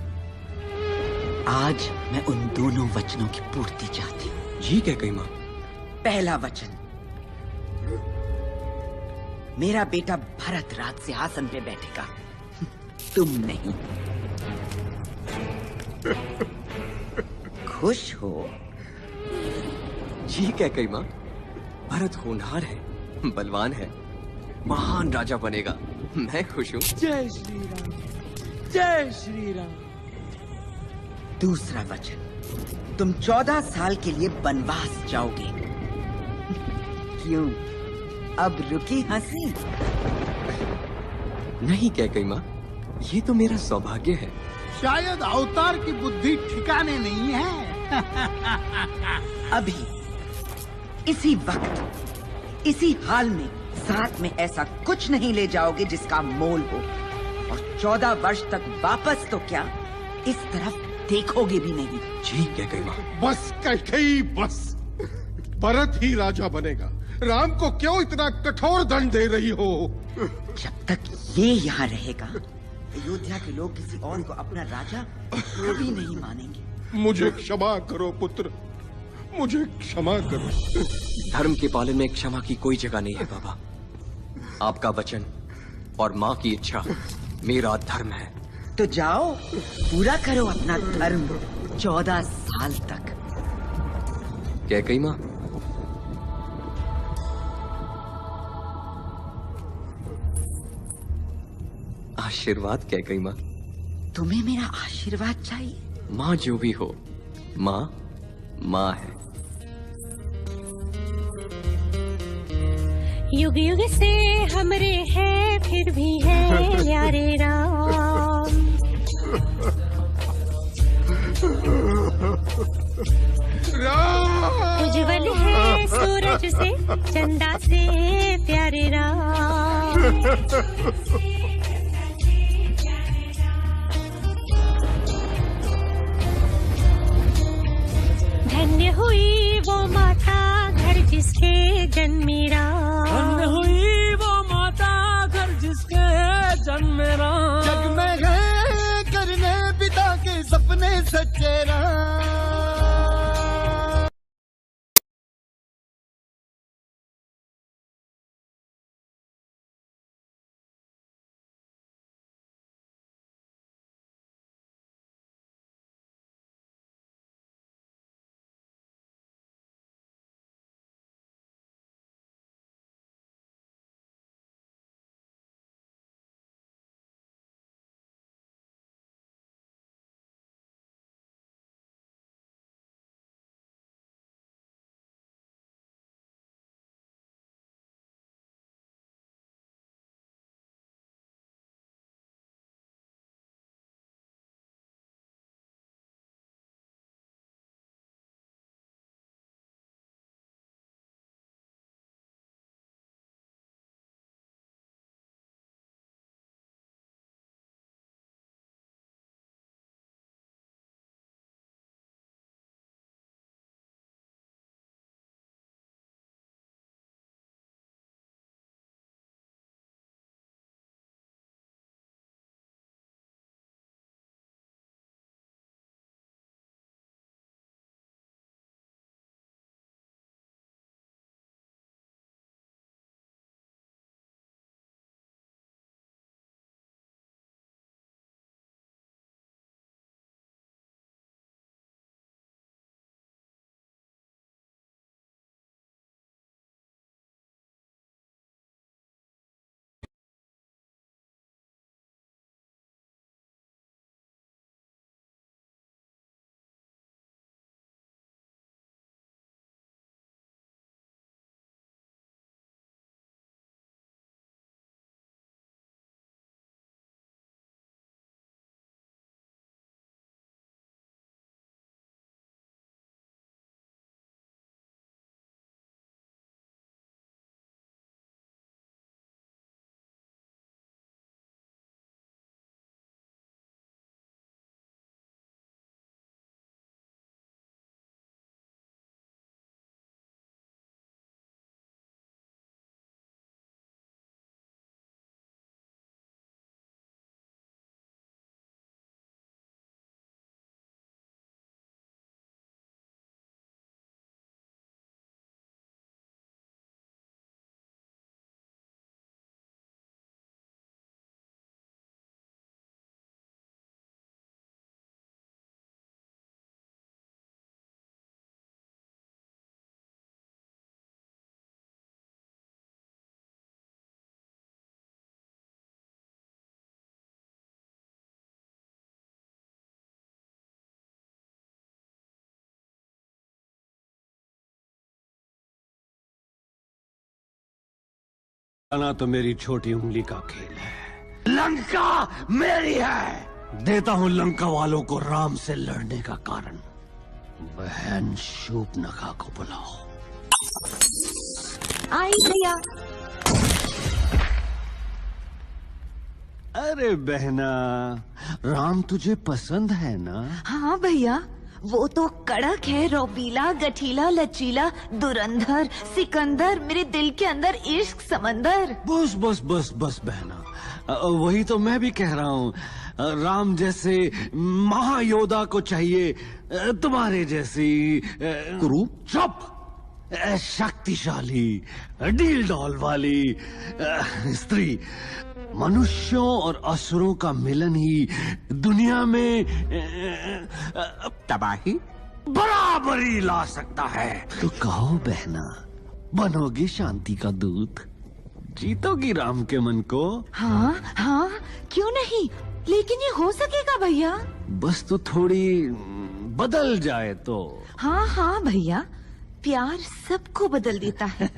आज मैं उन दोनों वचनों की पूर्ति चाहती हूँ। जी कैकेयी माँ। पहला वचन, मेरा बेटा भरत राज सिंहासन पे बैठेगा, तुम नहीं। खुश हो? जी कैकेयी माँ। भरत होनहार है, बलवान है, महान राजा बनेगा, मैं खुश हूँ। जय श्री राम, जय श्री राम। दूसरा वचन, तुम 14 साल के लिए वनवास जाओगे। क्यों, अब रुकी हंसी? नहीं कैकेयी माँ, ये तो मेरा सौभाग्य है। शायद अवतार की बुद्धि ठिकाने नहीं है। अभी इसी वक्त इसी हाल में साथ में ऐसा कुछ नहीं ले जाओगे जिसका मोल हो, और 14 वर्ष तक वापस तो क्या, इस तरफ देखोगे भी नहीं। जी कैकेयी माँ। बस कैकेयी, बस। भरत ही राजा बनेगा। राम को क्यों इतना कठोर दंड दे रही हो? जब तक ये यहाँ रहेगा, अयोध्या के लोग किसी और को अपना राजा कभी नहीं मानेंगे। मुझे क्षमा करो पुत्र, मुझे क्षमा करो। धर्म के पालन में क्षमा की कोई जगह नहीं है बाबा। आपका वचन और माँ की इच्छा मेरा धर्म है। तो जाओ, पूरा करो अपना धर्म 14 साल तक। कैकेयी माँ। आशीर्वाद कैकेयी माँ। तुम्हें मेरा आशीर्वाद चाहिए? माँ जो भी हो, माँ माँ है। युग युग से हमरे हैं, फिर भी है यारे राम। उज्जवल है सूरज से, चंदा से प्यारे राम। धन्य हुई वो माता घर जिसके जन्मी राम। धन्य हुई वो माता घर जिसके ध्यान मेरा जग में है करने पिता के सपने सच्चे राम। आना तो मेरी छोटी उंगली का खेल है। लंका मेरी है। देता हूं लंका वालों को राम से लड़ने का कारण। बहन शूर्पणखा को बुलाओ। आई भैया। अरे बहना, राम तुझे पसंद है ना? हाँ भैया, वो तो कड़क है, रौबीला, गठीला, लचीला, दुरंधर, सिकंदर, मेरे दिल के अंदर इश्क समंदर। बस बस बस बस बहना, वही तो मैं भी कह रहा हूँ। राम जैसे महायोद्धा को चाहिए तुम्हारे जैसी कुरु। चुप। शक्तिशाली, डील डॉल वाली स्त्री। मनुष्यों और असुरों का मिलन ही दुनिया में तबाही बराबरी ला सकता है। तो कहो बहना, बनोगी शांति का दूत? जीतोगी राम के मन को? हाँ हाँ, क्यों नहीं, लेकिन ये हो सकेगा भैया? बस तो थोड़ी बदल जाए तो। हाँ हाँ भैया, प्यार सबको बदल देता है।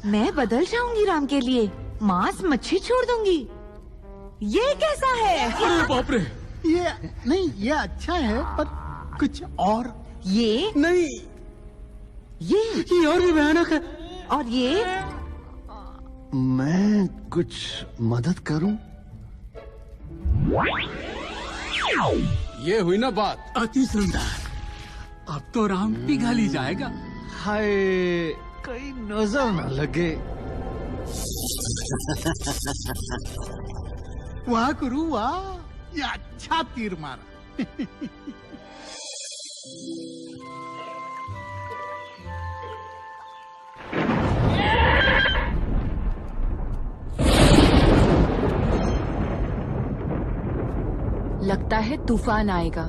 मैं बदल जाऊंगी राम के लिए, मांस मच्छी छोड़ दूंगी। ये कैसा है? अरे बाप रे! ये नहीं, ये अच्छा है, पर कुछ और। ये नहीं, ये और भी भयानक है। और ये मैं कुछ मदद करूं? ये हुई ना बात, अति सुंदर। अब तो राम पिघल ही जाएगा। हाय, कहीं नजर न लगे। वाह गुरु वाह, ये अच्छा तीर मारा। लगता है तूफान आएगा।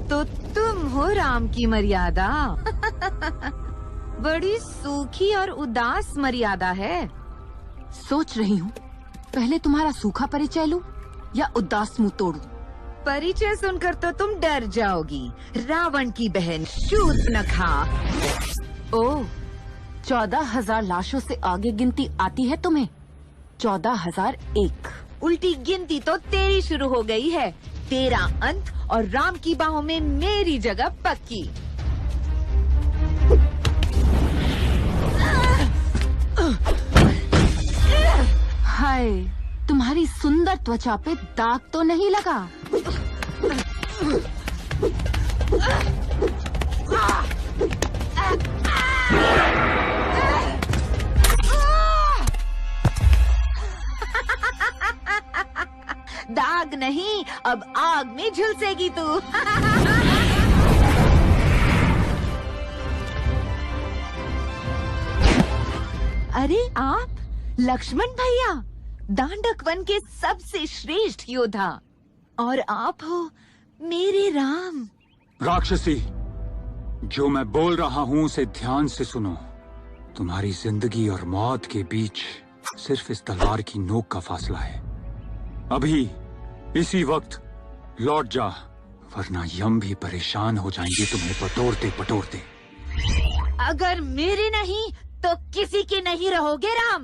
तो तुम हो राम की मर्यादा। बड़ी सूखी और उदास मर्यादा है। सोच रही हूँ पहले तुम्हारा सूखा परिचय लूं या उदास मुंह तोड़ूं। परिचय सुनकर तो तुम डर जाओगी। रावण की बहन शूर्पणखा। ओह, 14,000 लाशों से आगे गिनती आती है तुम्हें? 14,001। उल्टी गिनती तो तेरी शुरू हो गई है। तेरा अंत और राम की बाहों में मेरी जगह पक्की। हाय, तुम्हारी सुंदर त्वचा पे दाग तो नहीं लगा? दाग नहीं, अब आग में झुलसेगी तू। अरे आप लक्ष्मण भैया, दांडक वन के सबसे श्रेष्ठ योद्धा, और आप हो मेरे राम। राक्षसी, जो मैं बोल रहा हूँ उसे ध्यान से सुनो। तुम्हारी जिंदगी और मौत के बीच सिर्फ इस तलवार की नोक का फासला है। अभी इसी वक्त लौट जा, वरना यम भी परेशान हो जाएंगे तुम्हें पटोरते पटोरते। अगर मेरे नहीं तो किसी के नहीं रहोगे राम।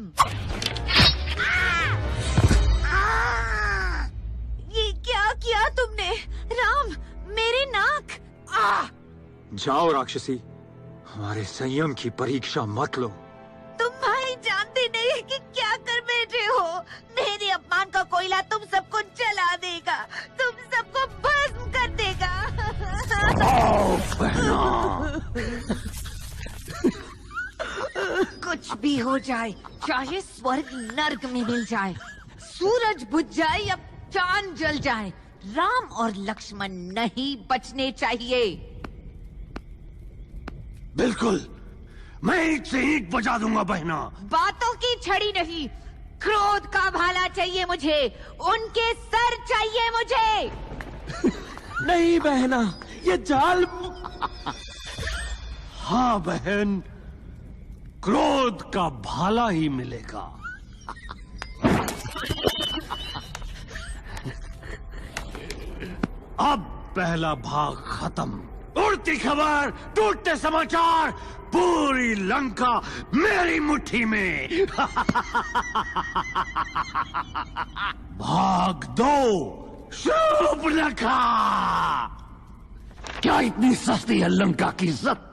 ये क्या किया तुमने राम? मेरे नाक। जाओ राक्षसी, हमारे संयम की परीक्षा मत लो। तुम भाई जानते नहीं कि क्या कर बैठे हो। मेरे अपमान का कोयला तुम सबको जला देगा, तुम सबको भस्म कर देगा। कुछ भी हो जाए, चाहे स्वर्ग नर्क में मिल जाए, सूरज बुझ जाए या चांद जल जाए, राम और लक्ष्मण नहीं बचने चाहिए। बिल्कुल, मैं ईंट से ईंट बजा दूंगा बहना। बातों की छड़ी नहीं, क्रोध का भाला चाहिए मुझे। उनके सर चाहिए मुझे। नहीं बहना, ये जाल। हाँ बहन, क्रोध का भाला ही मिलेगा। अब पहला भाग खत्म। उड़ती खबर, टूटते समाचार, पूरी लंका मेरी मुट्ठी में। भाग 2, शूर्पणखा। क्या इतनी सस्ती है लंका की इज्जत?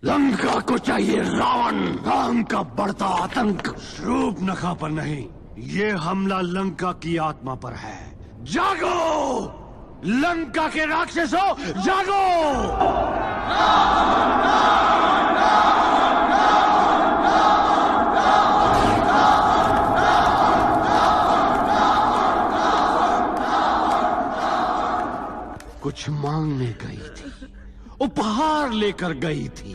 लंका को चाहिए रावण। राम का बढ़ता आतंक शूर्पणखा पर नहीं, ये हमला लंका की आत्मा पर है। जागो लंका के राक्षसों, जागो। कुछ मांगने गई थी, उपहार लेकर गई थी,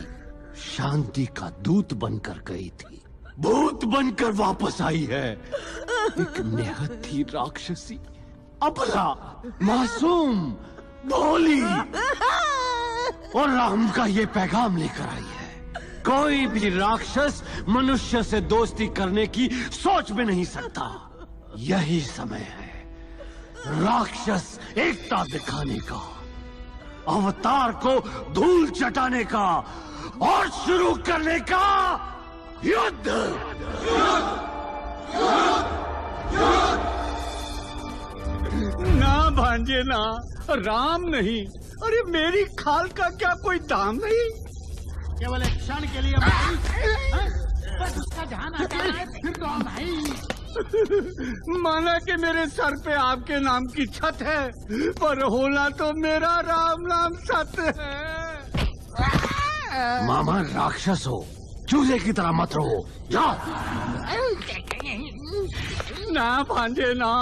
शांति का दूत बनकर गई थी, भूत बनकर वापस आई है। एक निहत्थी राक्षसी, अबला, मासूम, भोली, और राम का ये पैगाम लेकर आई है। कोई भी राक्षस मनुष्य से दोस्ती करने की सोच भी नहीं सकता। यही समय है राक्षस एकता दिखाने का, अवतार को धूल चटाने का और शुरू करने का युद्ध। ना भांजे ना, राम नहीं। अरे मेरी खाल का क्या कोई दाम नहीं? केवल एक क्षण के लिए बस उसका ध्यान हटा है, फिर तो हम भाई। माना कि मेरे सर पे आपके नाम की छत है, पर होना तो मेरा राम नाम सत्य है। मामा राक्षस हो, चूहे की तरह मत रहो। जाओ। ना भांजे ना,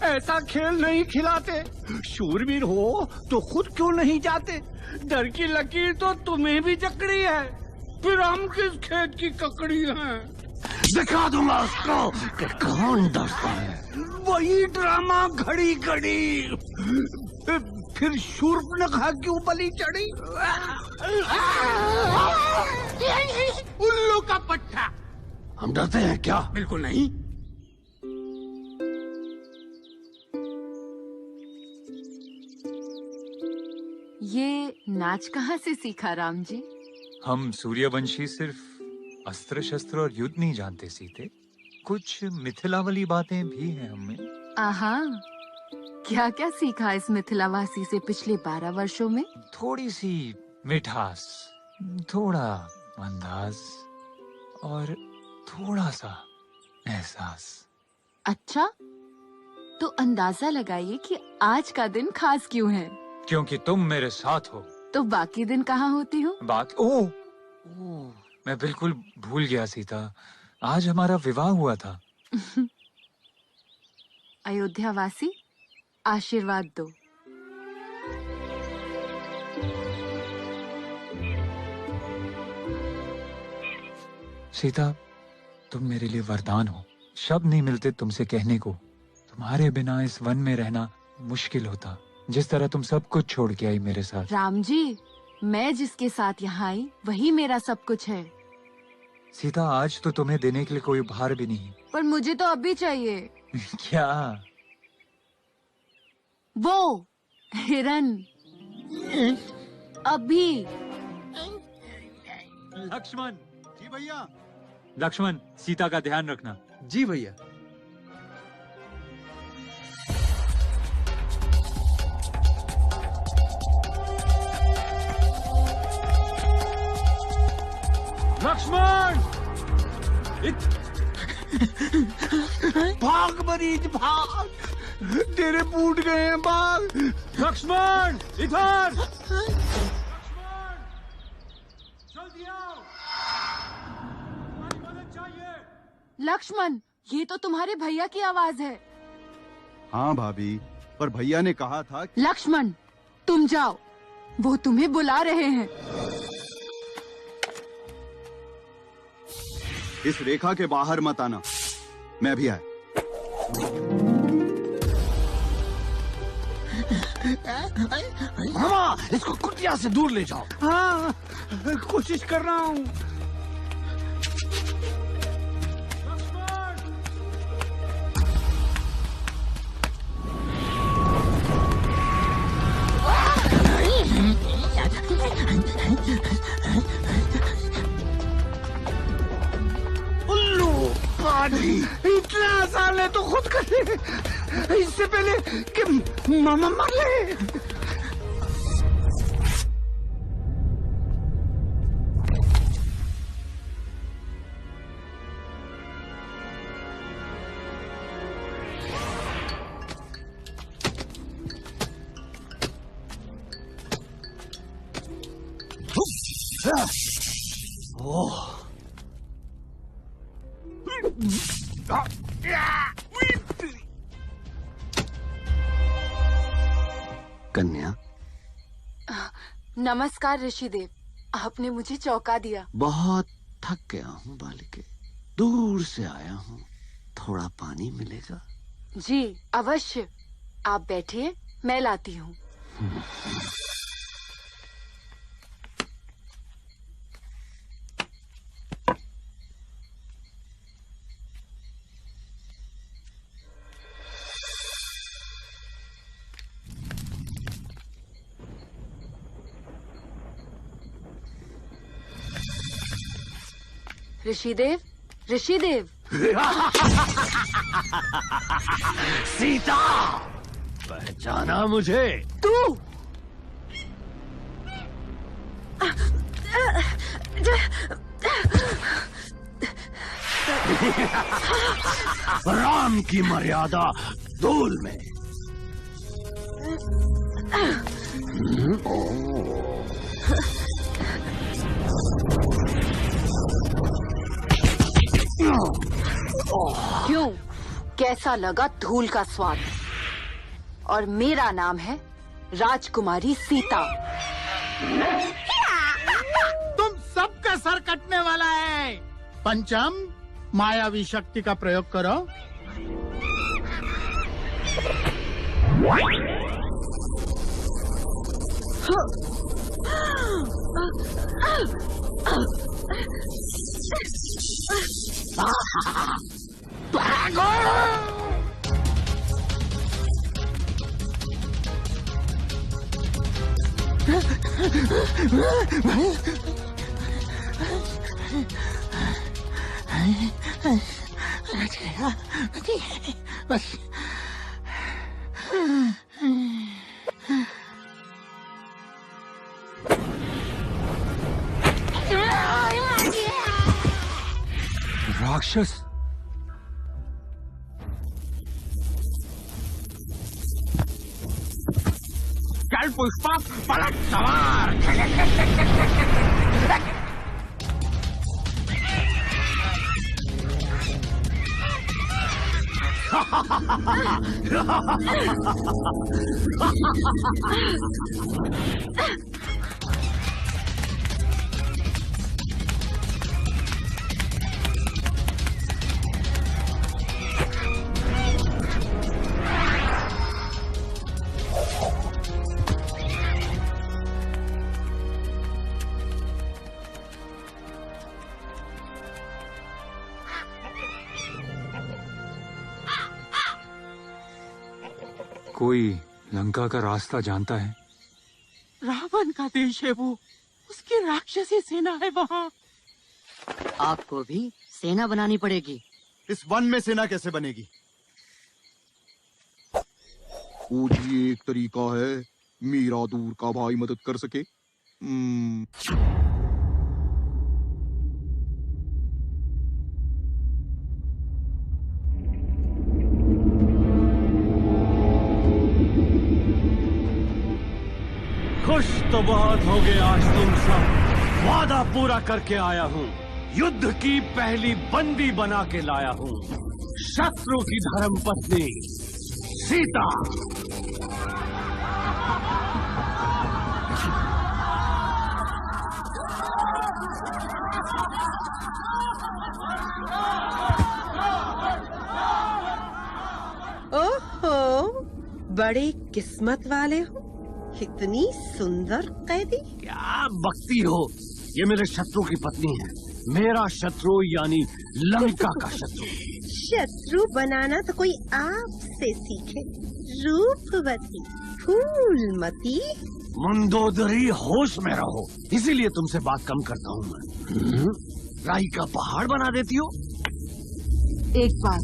ऐसा खेल नहीं खिलाते। शूरवीर हो तो खुद क्यों नहीं जाते? डर की लकीर तो तुम्हें भी जकड़ी है, फिर हम किस खेत की ककड़ी हैं? दिखा दूंगा उसको कि कौन डरता है। वही ड्रामा घड़ी घड़ी, फिर शूर्पणखा क्यों बलि चढ़ी? उल्लू का पट्टा। हम डरते हैं क्या? बिल्कुल नहीं। ये नाच कहाँ से सीखा राम जी? हम सूर्यवंशी सिर्फ अस्त्र शस्त्र और युद्ध नहीं जानते सीते, कुछ मिथिलावली बातें भी हैं हमें। आहा, क्या क्या सीखा इस मिथिलावासी से पिछले 12 वर्षों में? थोड़ी सी मिठास, थोड़ा अंदाज और थोड़ा सा एहसास। अच्छा, तो अंदाजा लगाइए कि आज का दिन खास क्यों है? क्योंकि तुम मेरे साथ हो। तो बाकी दिन कहाँ होती हो? ओह, मैं बिल्कुल भूल गया सीता, आज हमारा विवाह हुआ था। अयोध्यावासी, आशीर्वाद दो। सीता, तुम मेरे लिए वरदान हो। शब्द नहीं मिलते तुमसे कहने को। तुम्हारे बिना इस वन में रहना मुश्किल होता, जिस तरह तुम सब कुछ छोड़ के आई मेरे साथ। राम जी, मैं जिसके साथ यहाँ आई वही मेरा सब कुछ है। सीता, आज तो तुम्हें देने के लिए कोई उपहार भी नहीं। पर मुझे तो अभी चाहिए। क्या? वो हिरन, अभी। लक्ष्मण। जी भैया। लक्ष्मण, सीता का ध्यान रखना। जी भैया। लक्ष्मण! भाग मरीज भाग, तेरे फूट गए हैं बाल। लक्ष्मण, इधर! जल्दी आओ, तुम्हारी मदद चाहिए। लक्ष्मण, ये तो तुम्हारे भैया की आवाज है। हाँ भाभी, पर भैया ने कहा था। लक्ष्मण, तुम जाओ, वो तुम्हें बुला रहे हैं। इस रेखा के बाहर मत आना, मैं भी आया। मामा, इसको कुटिया से दूर ले जाओ। हाँ, कोशिश कर रहा हूँ। उल्लू पाजी, इतना आसान है तो खुद करे, इससे पहले कि मामा मर ले। कन्या, नमस्कार ऋषिदेव, आपने मुझे चौंका दिया। बहुत थक गया हूँ बालिके, दूर से आया हूँ, थोड़ा पानी मिलेगा? जी अवश्य, आप बैठिए, मैं लाती हूँ। ऋषिदेव, ऋषिदेव। सीता, पहचाना मुझे? तू? राम की मर्यादा धूल में। क्यों? कैसा लगा धूल का स्वाद। और मेरा नाम है राजकुमारी सीता। तुम सबका सर कटने वाला है। पंचम, मायावी शक्ति का प्रयोग करो। बस राक्षस, चल पुष्पा, पलट सवार। कोई लंका का रास्ता जानता है? रावण का देश है वो, उसकी राक्षसी सेना है वहाँ। आपको भी सेना बनानी पड़ेगी। इस वन में सेना कैसे बनेगी? वो भी एक तरीका है मीरा दूर का भाई मदद कर सके। खुश तो बहुत हो गए आज तुम सब। वादा पूरा करके आया हूँ, युद्ध की पहली बंदी बना के लाया हूँ, शत्रु की धर्मपत्नी सीता। ओहो, बड़े किस्मत वाले हो। इतनी सुंदर कैदी। क्या बकती हो? ये मेरे शत्रु की पत्नी है। मेरा शत्रु यानी लंका का शत्रु। शत्रु बनाना तो कोई आपसे सीखे। रूपवती, फूलमती। मंदोदरी, होश में रहो, इसीलिए तुमसे बात कम करता हूँ मैं। राई का पहाड़ बना देती हो। एक बार,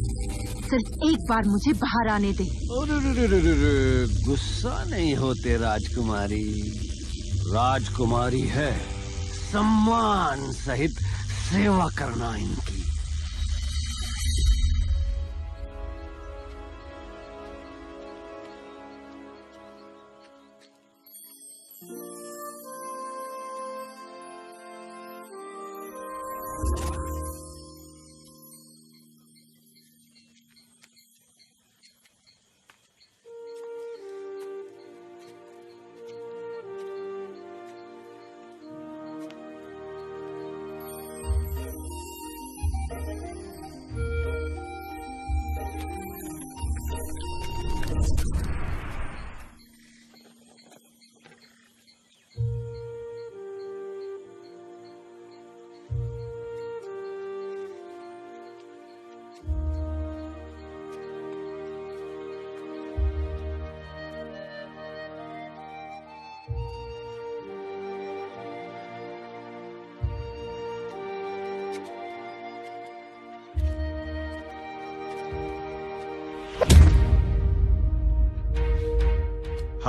सिर्फ एक बार मुझे बाहर आने दे। गुस्सा नहीं होते राजकुमारी। राजकुमारी है, सम्मान सहित सेवा करना इनकी।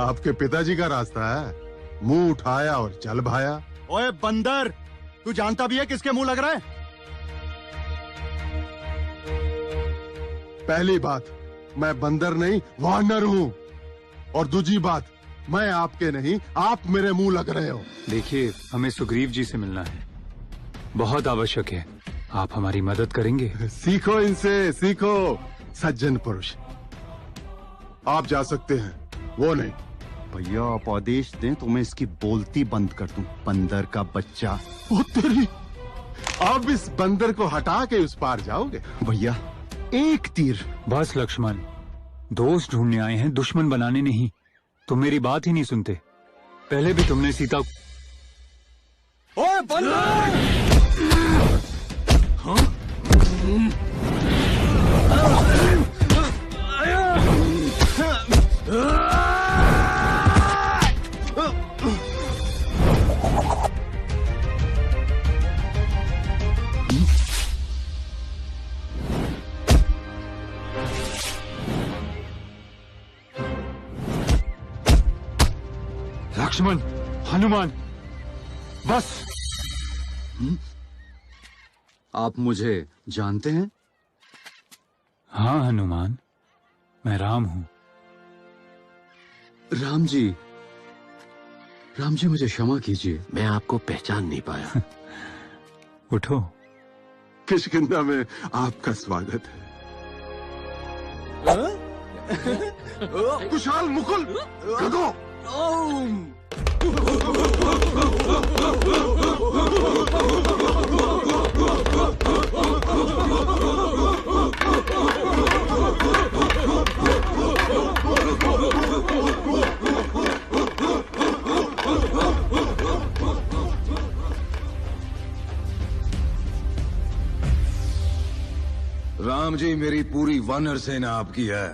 आपके पिताजी का रास्ता है। मुंह उठाया और चल भाया। ओए बंदर, तू जानता भी है किसके मुंह लग रहा है? पहली बात, मैं बंदर नहीं वानर हूँ। और दूसरी बात, मैं आपके नहीं, आप मेरे मुंह लग रहे हो। देखिए, हमें सुग्रीव जी से मिलना है, बहुत आवश्यक है। आप हमारी मदद करेंगे? सीखो इनसे, सीखो। सज्जन पुरुष। आप जा सकते हैं, वो नहीं। भैया आप आदेश दें तो मैं इसकी बोलती बंद कर दूं। बंदर का बच्चा। ओ तेरी! अब इस बंदर को हटा के उस पार जाओगे? भैया एक तीर। बस लक्ष्मण, दोस्त ढूंढने आए हैं, दुश्मन बनाने नहीं। तुम मेरी बात ही नहीं सुनते। पहले भी तुमने सीता। ओए बंदर! हाँ? लक्ष्मण, हनुमान, बस। आप मुझे जानते हैं? हाँ हनुमान, मैं राम हूं। राम जी मुझे क्षमा कीजिए, मैं आपको पहचान नहीं पाया। उठो। किष्किंधा में आपका स्वागत है। कुशाल मुकुल गदो। राम जी, मेरी पूरी वानर सेना आपकी है।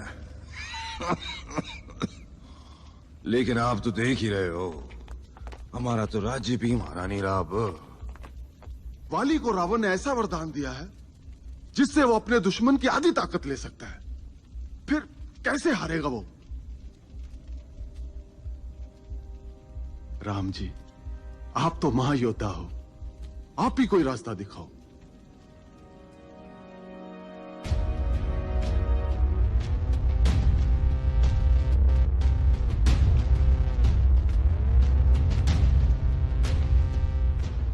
लेकिन आप तो देख ही रहे हो, हमारा तो राज्य भी हमारा नहीं रहा अब। वाली को रावण ने ऐसा वरदान दिया है जिससे वो अपने दुश्मन की आधी ताकत ले सकता है। फिर कैसे हारेगा वो? राम जी, आप तो महायोद्धा हो, आप ही कोई रास्ता दिखाओ।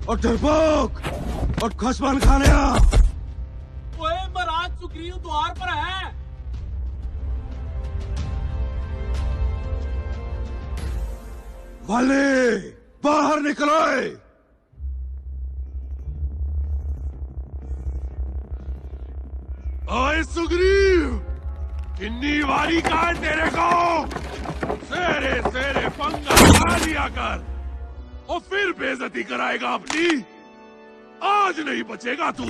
और डरपोक और खसमान खाने आ। ओए महाराज, सुग्रीव द्वार पर है। वाले बाहर निकलो। ओए सुग्रीव, किन्नी वारी का है तेरे को? सेरे सेरे पंगा खा लिया कर और फिर बेइज्जती कराएगा अपनी। आज नहीं बचेगा तू।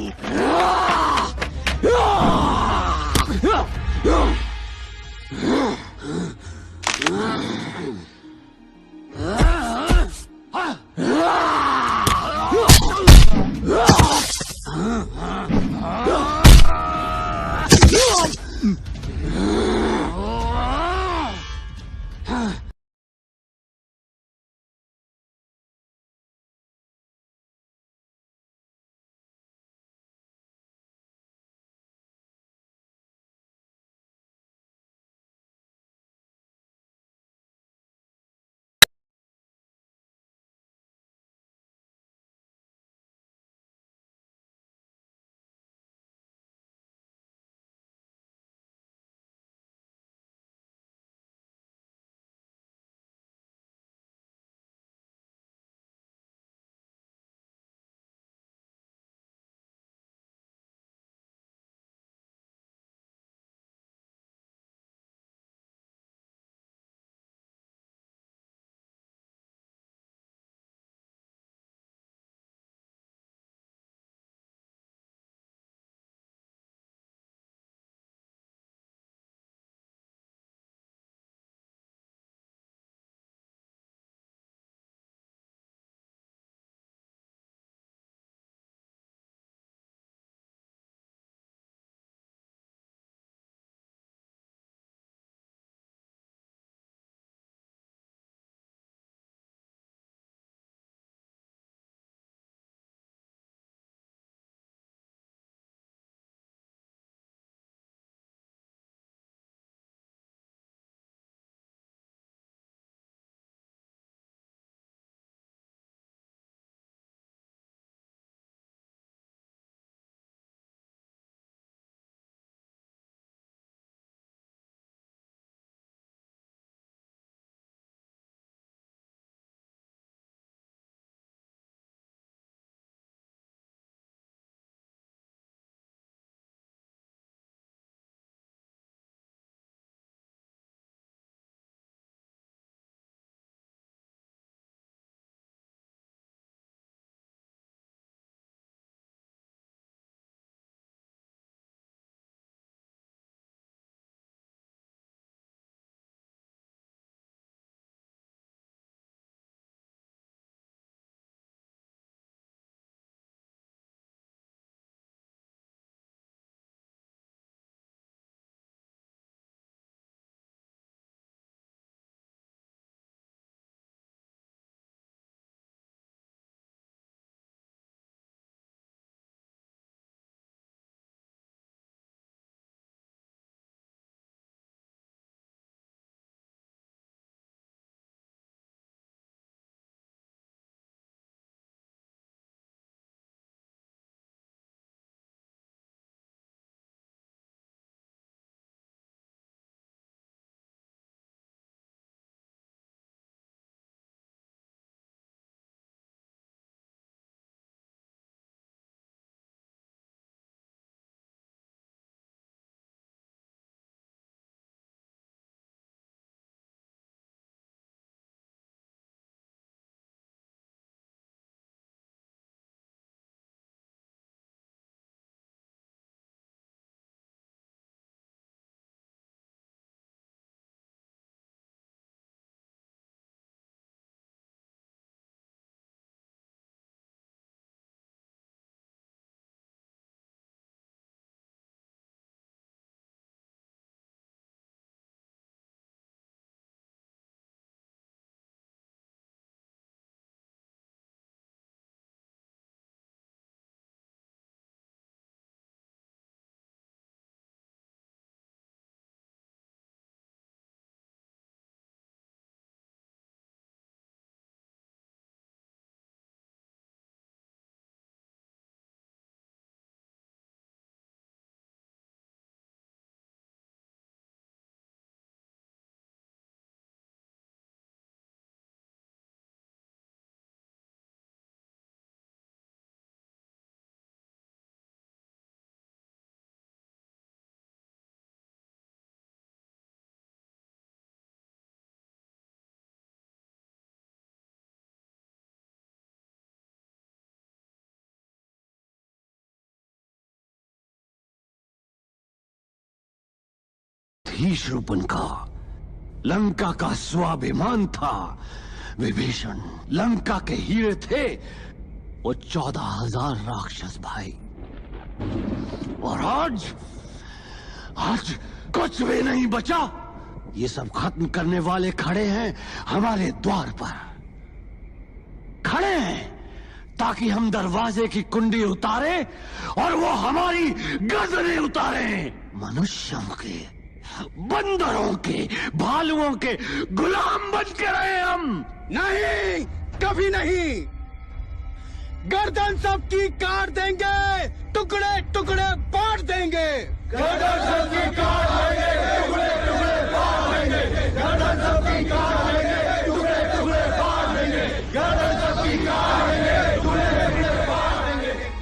ही शूर्पणखा लंका का स्वाभिमान था। विभीषण लंका के हीरे थे, वो 14,000 राक्षस भाई। और आज कुछ भी नहीं बचा। ये सब खत्म करने वाले खड़े हैं हमारे द्वार पर, खड़े हैं ताकि हम दरवाजे की कुंडी उतारे और वो हमारी गर्दनें उतारे। मनुष्यों के, बंदरों के, भालुओं के गुलाम बन के रहे हम। नहीं, कभी नहीं। गर्दन सबकी काट देंगे, टुकड़े टुकड़े बांट देंगे। गर्दन सबकी काट देंगे, टुकड़े टुकड़े बांट देंगे। गर्दन सबकी काट देंगे, टुकड़े टुकड़े बांट देंगे। गर्दन सबकी काट देंगे, टुकड़े टुकड़े बांट देंगे।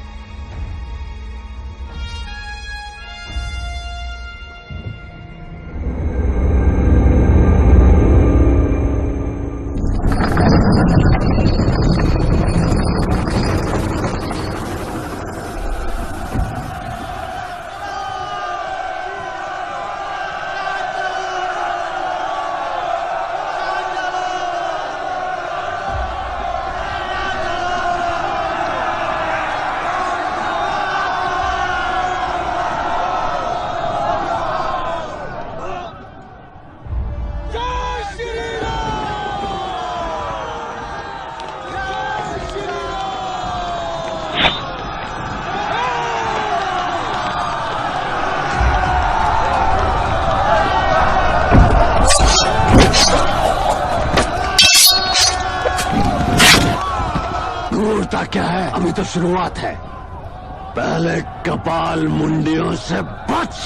क्या है? अभी तो शुरुआत है। पहले कपाल मुंडियों से बच।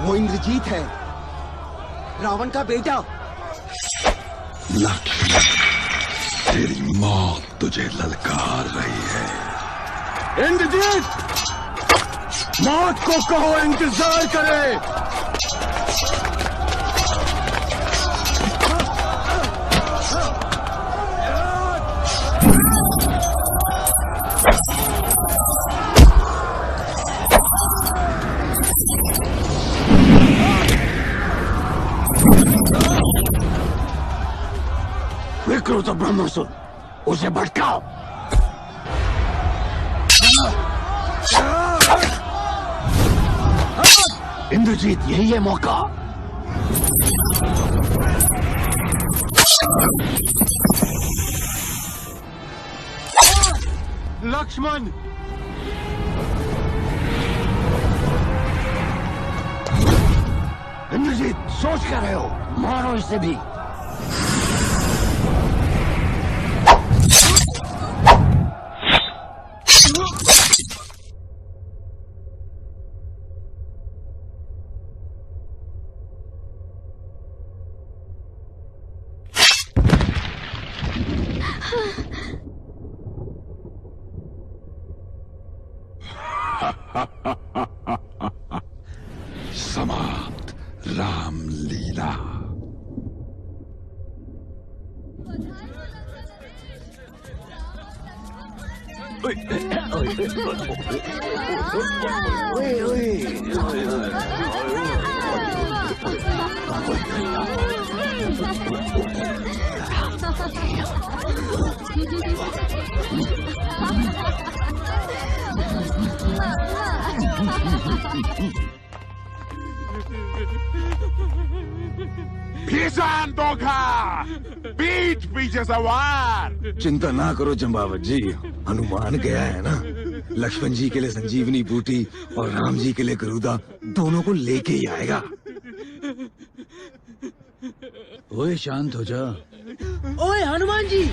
वो इंद्रजीत है, रावण का बेटा। लक्ष्मण, तेरी मौत तुझे ललकार रही है। इंद्रजीत, मौत को कहो इंतजार करे। विकृत ब्रह्मासुर, उसे भटकाओ। इंद्रजीत, यही है मौका। लक्ष्मण, इंद्रजीत, सोच कर रहे हो? मारो इसे भी। समाप्त रामलीला। भीषण धोखा, पीठ पीछे सवार। चिंता ना करो जंबावत जी, हनुमान गया है ना। लक्ष्मण जी के लिए संजीवनी बूटी और राम जी के लिए गरुदा, दोनों को लेके ही आएगा। ओए शांत हो जा। ओए हनुमान जी,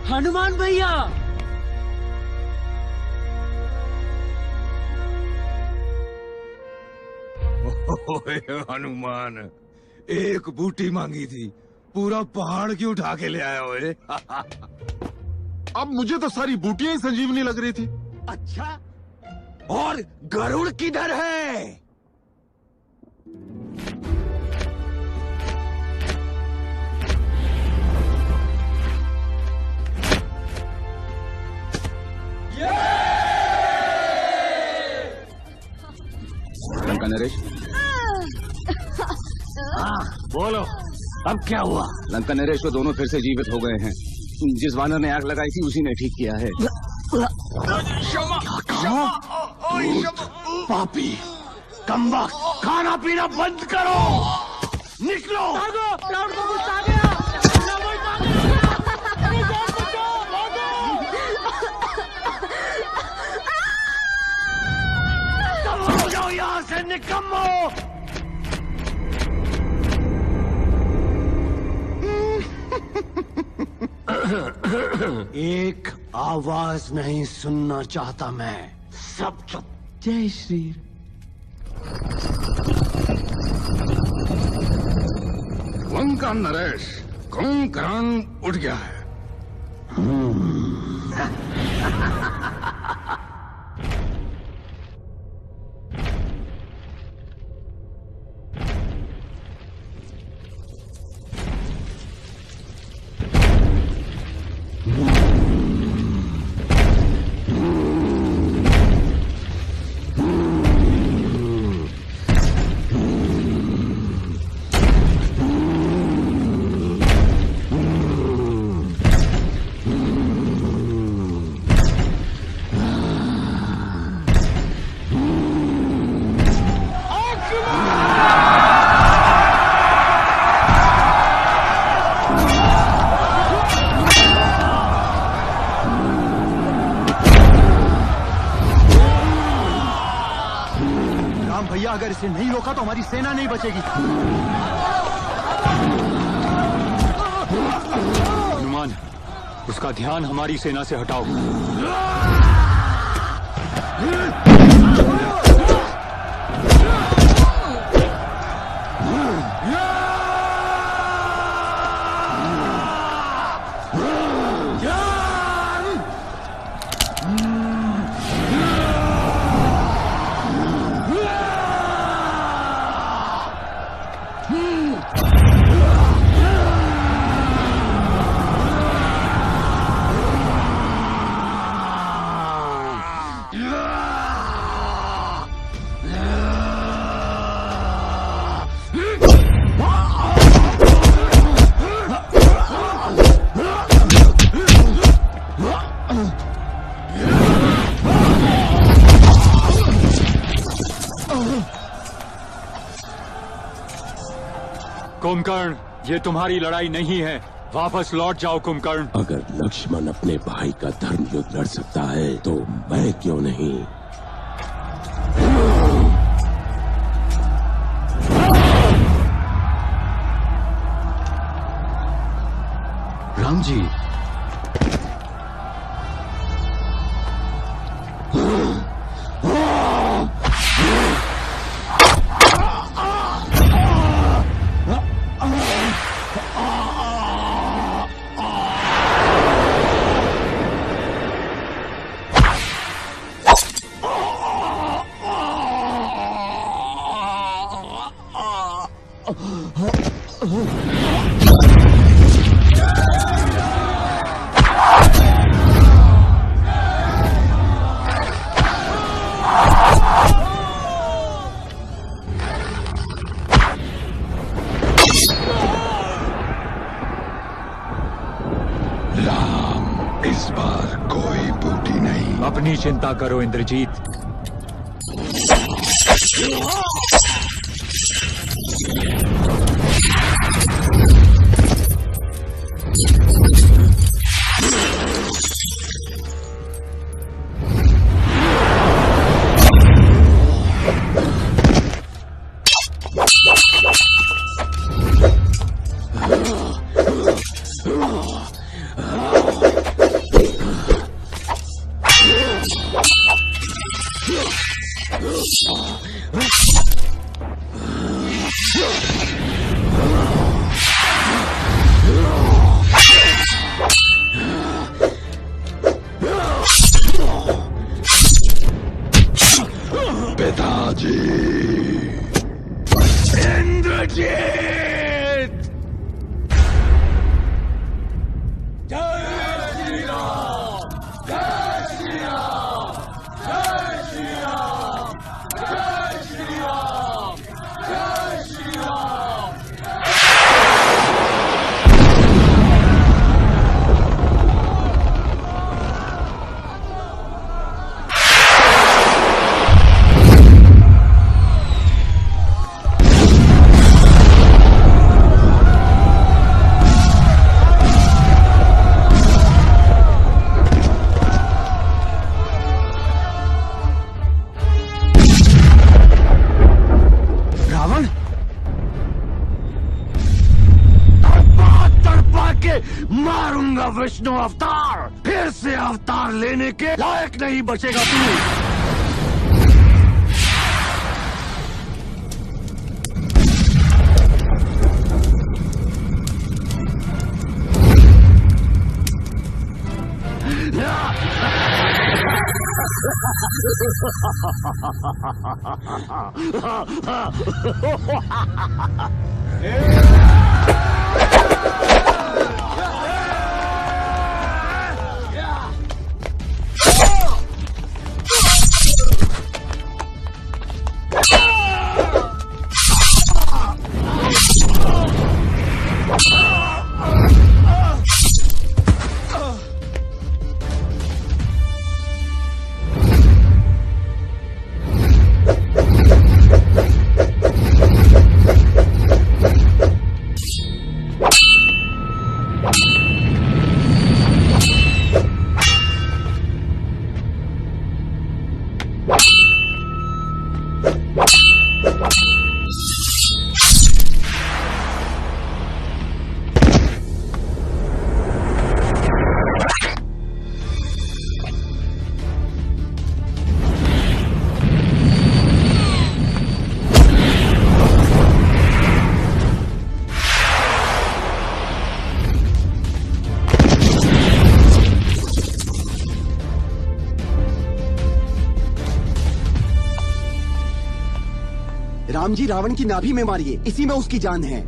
हनुमान भैया। ओए हनुमान, एक बूटी मांगी थी, पूरा पहाड़ क्यों उठा के ले आया ओए? अब मुझे तो सारी बूटियां ही संजीवनी लग रही थी। अच्छा, और गरुड़ किधर है? लंका नरेश, हाँ बोलो, अब क्या हुआ? लंका नरेश वो दोनों फिर से जीवित हो गए हैं। जिस वानर ने आग लगाई थी उसी ने ठीक किया है। पापी, कमबख्त, खाना पीना बंद करो, निकलो। हो जाओ यहाँ से निकम्मो। एक आवाज नहीं सुनना चाहता मैं, सब चुप। जय श्री लंका नरेश, कुंभकर्ण उठ गया है। भैया अगर इसे नहीं रोका तो हमारी सेना नहीं बचेगी। हनुमान, उसका ध्यान हमारी सेना से हटाओ। कुंभकर्ण, ये तुम्हारी लड़ाई नहीं है, वापस लौट जाओ कुंभकर्ण। अगर लक्ष्मण अपने भाई का धर्म युद्ध लड़ सकता है तो मैं क्यों नहीं? राम जी, इस बार कोई बूटी नहीं। अपनी चिंता करो इंद्रजीत। जीत। जय श्री राम, जय श्री राम, जय श्री राम, जय श्री राम, जय श्री राम। रावण तड़पा के मारूंगा विष्णु अवतार, फिर से अवतार लेने के लायक नहीं बचेगा तू। राम जी रावण की नाभि में मारिए, इसी में उसकी जान है।